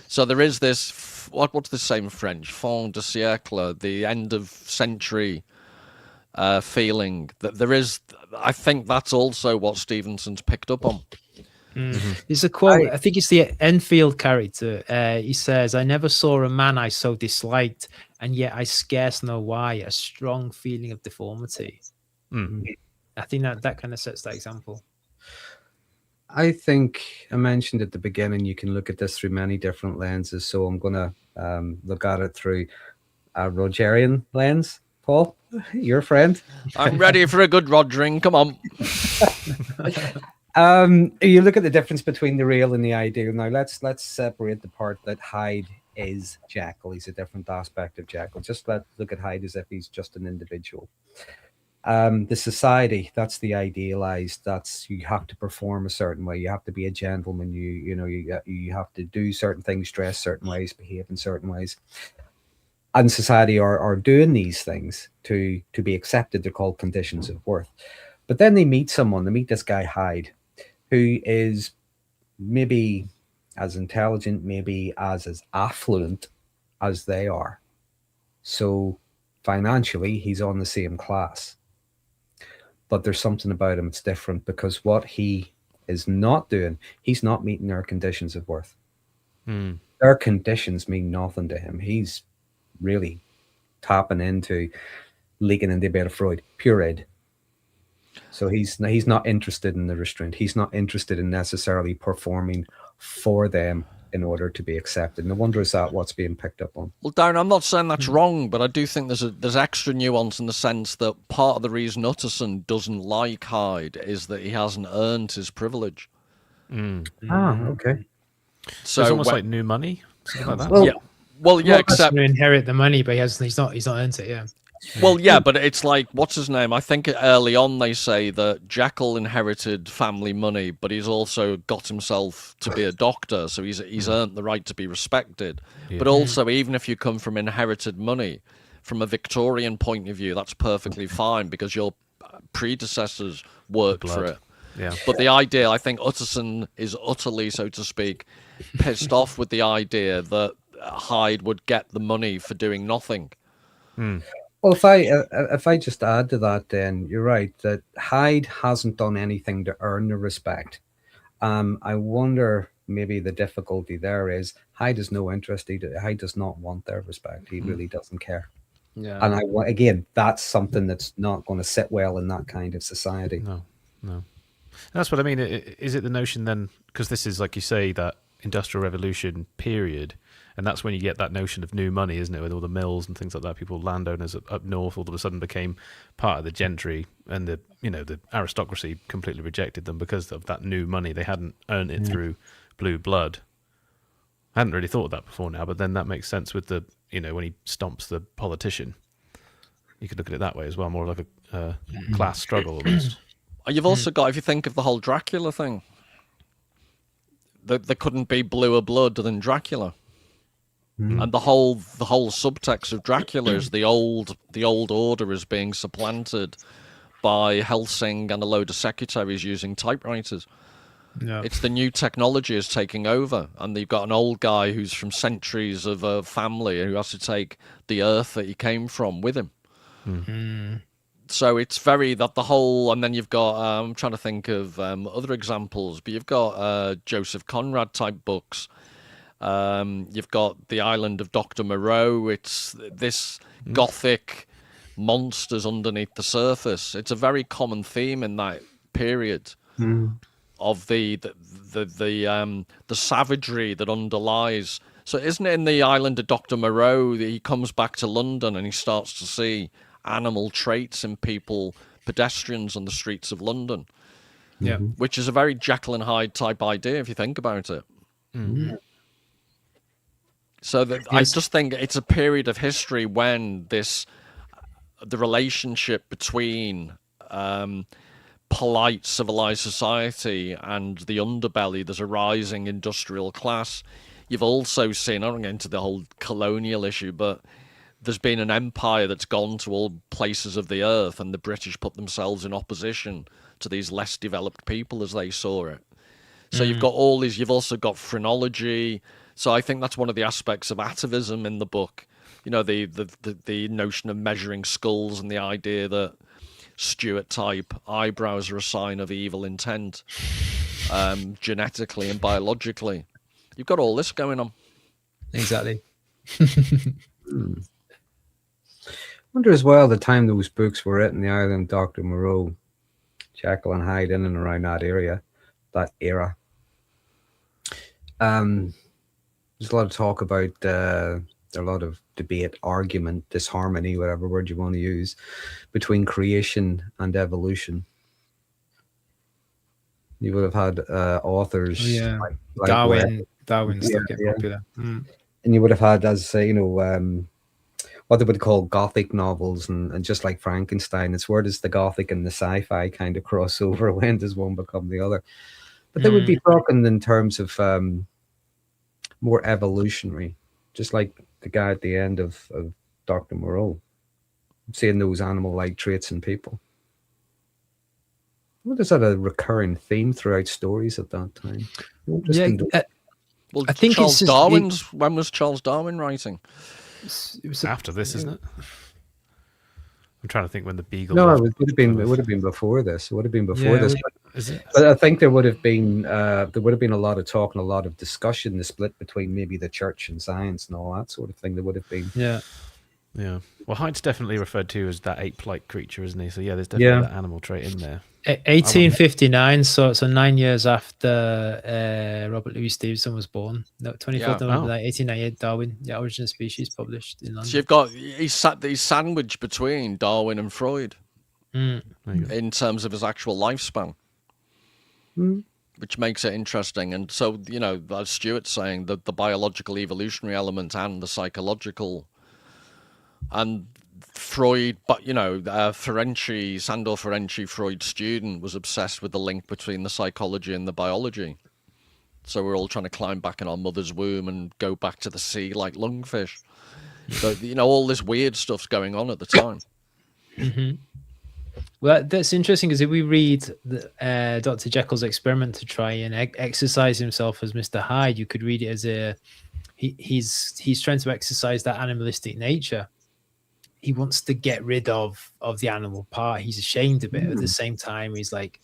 So there is this, what's the same in French? Fin de siècle, the end of century feeling. That there is, I think that's also what Stevenson's picked up on.
There's a quote, I think it's the Enfield character. He says, "I never saw a man I so disliked, and yet I scarce know why, a strong feeling of deformity." I think that kind of sets that example.
I think I mentioned at the beginning, you can look at this through many different lenses. So I'm going to look at it through a Rogerian lens. Paul, your friend.
I'm ready for a good Rodring. Come on.
You look at the difference between the real and the ideal. Now let's separate the part that Hyde is Jekyll. He's a different aspect of Jekyll. Just look at Hyde as if he's just an individual. The society, that's the idealized. That's, you have to perform a certain way. You have to be a gentleman. You have to do certain things, dress certain ways, behave in certain ways. And society are doing these things to be accepted. They're called conditions of worth. But then they meet this guy Hyde, who is maybe as intelligent, maybe as affluent as they are. So financially, he's on the same class. But there's something about him that's different, because what he is not doing, he's not meeting their conditions of worth. Their conditions mean nothing to him. He's really tapping into, leaking into a bit of Freud, pure id. So he's not interested in the restraint. He's not interested in necessarily performing for them in order to be accepted. No wonder is that what's being picked up on.
Well, Darren, I'm not saying that's wrong, but I do think there's extra nuance in the sense that part of the reason Utterson doesn't like Hyde is that he hasn't earned his privilege.
Okay.
So it's almost like new money, something like that.
Well,
Yeah. Well, yeah, except
to inherit the money, but he's not earned it. Yeah.
well, yeah, but it's like, what's his name? I think early on they say that Jekyll inherited family money, but he's also got himself to be a doctor, so he's earned the right to be respected.
Yeah.
But also, even if you come from inherited money, from a Victorian point of view, that's perfectly fine because your predecessors worked for it.
Yeah.
But the idea, I think Utterson is utterly, so to speak, pissed off with the idea that Hyde would get the money for doing nothing.
Well, if I just add to that, then you're right that Hyde hasn't done anything to earn the respect. I wonder maybe the difficulty there is Hyde has no interest. Hyde does not want their respect. He really doesn't care.
Yeah.
And again, that's something that's not going to sit well in that kind of society.
No. That's what I mean. Is it the notion then, because this is, like you say, that Industrial Revolution period, and that's when you get that notion of new money, isn't it, with all the mills and things like that. People, landowners up north, all of a sudden became part of the gentry, and the aristocracy completely rejected them because of that new money. They hadn't earned it through blue blood. I hadn't really thought of that before now, but then that makes sense with the, when he stomps the politician. You could look at it that way as well, more like a class struggle almost.
You've also got, if you think of the whole Dracula thing, there couldn't be bluer blood than Dracula. And the whole subtext of Dracula is the old order is being supplanted by Helsing and a load of secretaries using typewriters.
Yeah.
It's the new technology is taking over, and you've got an old guy who's from centuries of a family who has to take the earth that he came from with him. So it's very that the whole, and then you've got I'm trying to think of other examples, but you've got Joseph Conrad type books. You've got The Island of Dr. Moreau. It's this Gothic monsters underneath the surface. It's a very common theme in that period of the savagery that underlies. So isn't it in The Island of Dr. Moreau that he comes back to London and he starts to see animal traits in people, pedestrians on the streets of London?
Yeah.
Which is a very Jekyll and Hyde type idea if you think about it. So I just think it's a period of history when the relationship between polite civilized society and the underbelly, there's a rising industrial class. You've also seen, I don't get into the whole colonial issue, but there's been an empire that's gone to all places of the earth, and the British put themselves in opposition to these less developed people as they saw it. So you've got all these, you've also got phrenology. So I think that's one of the aspects of atavism in the book. The notion of measuring skulls and the idea that Stuart type eyebrows are a sign of evil intent, genetically and biologically. You've got all this going on.
Exactly.
Wonder as well the time those books were written, The Island, Dr. Moreau, Jekyll and Hyde, in and around that era. There's a lot of talk about a lot of debate, argument, disharmony, whatever word you want to use, between creation and evolution. You would have had authors like
Darwin stuff get popular.
And you would have had, as what they would call Gothic novels, and just like Frankenstein, it's where does the Gothic and the sci-fi kind of cross over? When does one become the other? But they would be talking in terms of more evolutionary, just like the guy at the end of Dr. Moreau, seeing those animal-like traits in people. Well, is that a recurring theme throughout stories at that time?
Well,
I think
Charles Darwin's. When was Charles Darwin writing?
It was
after this, isn't it? I'm trying to think when the Beagle.
No, it would have been before this. It would have been before this.
Is it?
But I think there would have been a lot of talk and a lot of discussion, the split between maybe the church and science and all that sort of thing. There would have been.
Yeah.
Yeah. Well, Hyde's definitely referred to as that ape-like creature, isn't he? So yeah, there's definitely that animal trait in there.
1859, so 9 years after Robert Louis Stevenson was born. No, 24th November 1898, Darwin, Origin of Species, published in London.
So he's sandwiched between Darwin and Freud in terms of his actual lifespan, which makes it interesting. And so, as Stuart's saying, the biological evolutionary element and the psychological, and Freud, but Sandor Ferenczi, Freud's student, was obsessed with the link between the psychology and the biology. So we're all trying to climb back in our mother's womb and go back to the sea like lungfish. So, all this weird stuff's going on at the time.
Well, that's interesting, because if we read Dr. Jekyll's experiment to try and exercise himself as Mr. Hyde, you could read it as he's trying to exercise that animalistic nature. He wants to get rid of the animal part. He's ashamed of it. At the same time, he's like,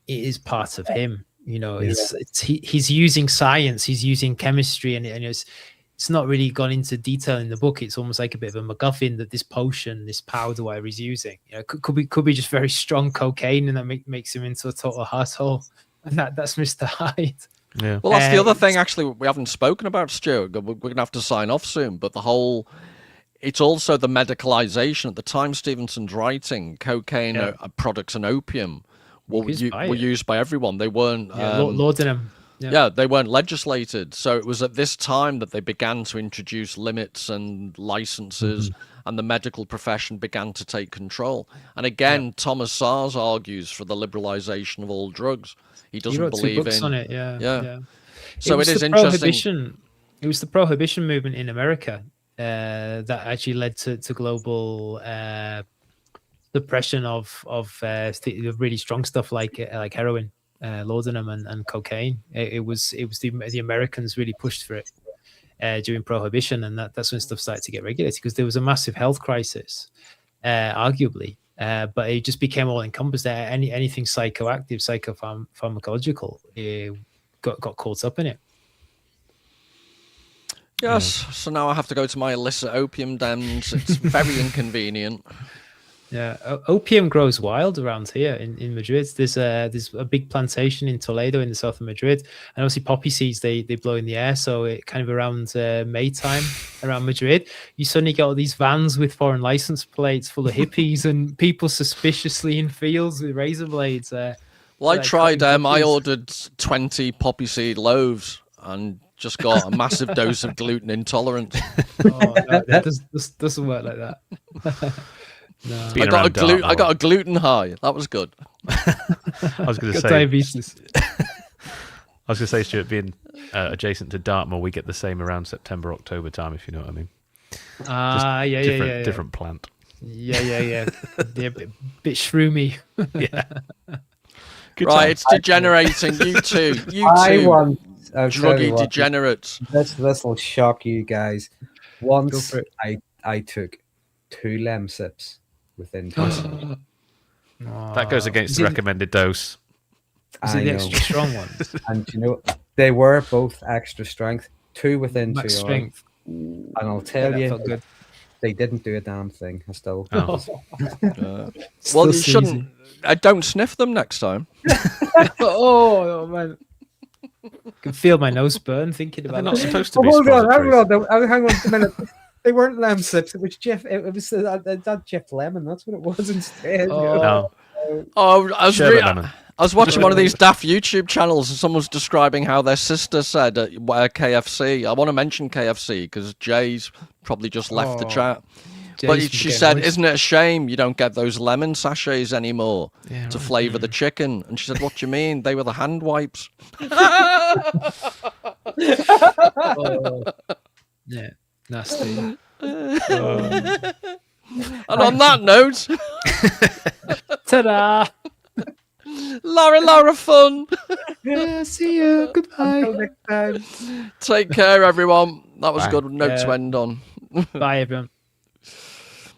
it is part of him. He's using science, he's using chemistry, and it's not really gone into detail in the book. It's almost like a bit of a MacGuffin that this potion, this powder, whatever he's using, could be just very strong cocaine, and that makes him into a total asshole. And that's Mr. Hyde.
Yeah.
Well, that's the other thing. Actually, we haven't spoken about, Stuart. We're going to have to sign off soon. But it's also the medicalization. At the time Stevenson's writing, cocaine products and opium were used by everyone. They weren't
laudanum.
They weren't legislated. So it was at this time that they began to introduce limits and licenses, and the medical profession began to take control. And again, Thomas Sars argues for the liberalization of all drugs. He doesn't believe
2 books
in
on it. Yeah.
So it is interesting.
It was the prohibition movement in America that actually led to global suppression of really strong stuff like heroin, laudanum, and cocaine. It was the Americans really pushed for it during Prohibition, and that's when stuff started to get regulated, because there was a massive health crisis, arguably, but it just became all encompassed. Anything psychoactive, pharmacological, got caught up in it.
Yes, so now I have to go to my illicit opium dens. It's very inconvenient.
Yeah, opium grows wild around here in Madrid. There's a big plantation in Toledo in the south of Madrid, and obviously poppy seeds they blow in the air. So it kind of around May time around Madrid, you suddenly get all these vans with foreign license plates full of hippies and people suspiciously in fields with razor blades.
Well, I tried. I ordered 20 poppy seed loaves and just got a massive dose of gluten intolerance.
That doesn't work like that. No.
I got a gluten high. That was good.
I was going to say
diabetes.
I was going to say, Stuart, being adjacent to Dartmoor, we get the same around September, October time, if you know what I mean. Different plant.
Yeah. Yeah, a bit shroomy.
Yeah.
Right, it's degenerating. You two. Druggy degenerates.
This will shock you guys. Once I took 2 lem sips within 2 seconds.
That goes against the recommended dose.
Is it the extra strong ones?
And they were both extra strength. 2 within 2
strength.
And I'll tell you, they didn't do a damn thing. I still.
Well, you shouldn't. Don't sniff them next time.
Oh man. I can feel my nose burn thinking about it.
They're not supposed to be.
Hold on, hang on a minute. They weren't lem sips. It was Jeff. It was that Jeff Lemon. That's what it was instead.
No.
I was watching one of these daft YouTube channels, and someone was describing how their sister said at KFC. I want to mention KFC because Jay's probably just left the chat. But she said, "Isn't it a shame you don't get those lemon sachets anymore to flavour the chicken?" And she said, "What do you mean? They were the hand wipes."
Yeah, nasty.
And on that note,
ta-da!
Lara fun.
Yeah, see you. Goodbye.
Until next time.
Take care, everyone. That was a good note
to
end on.
Bye, everyone.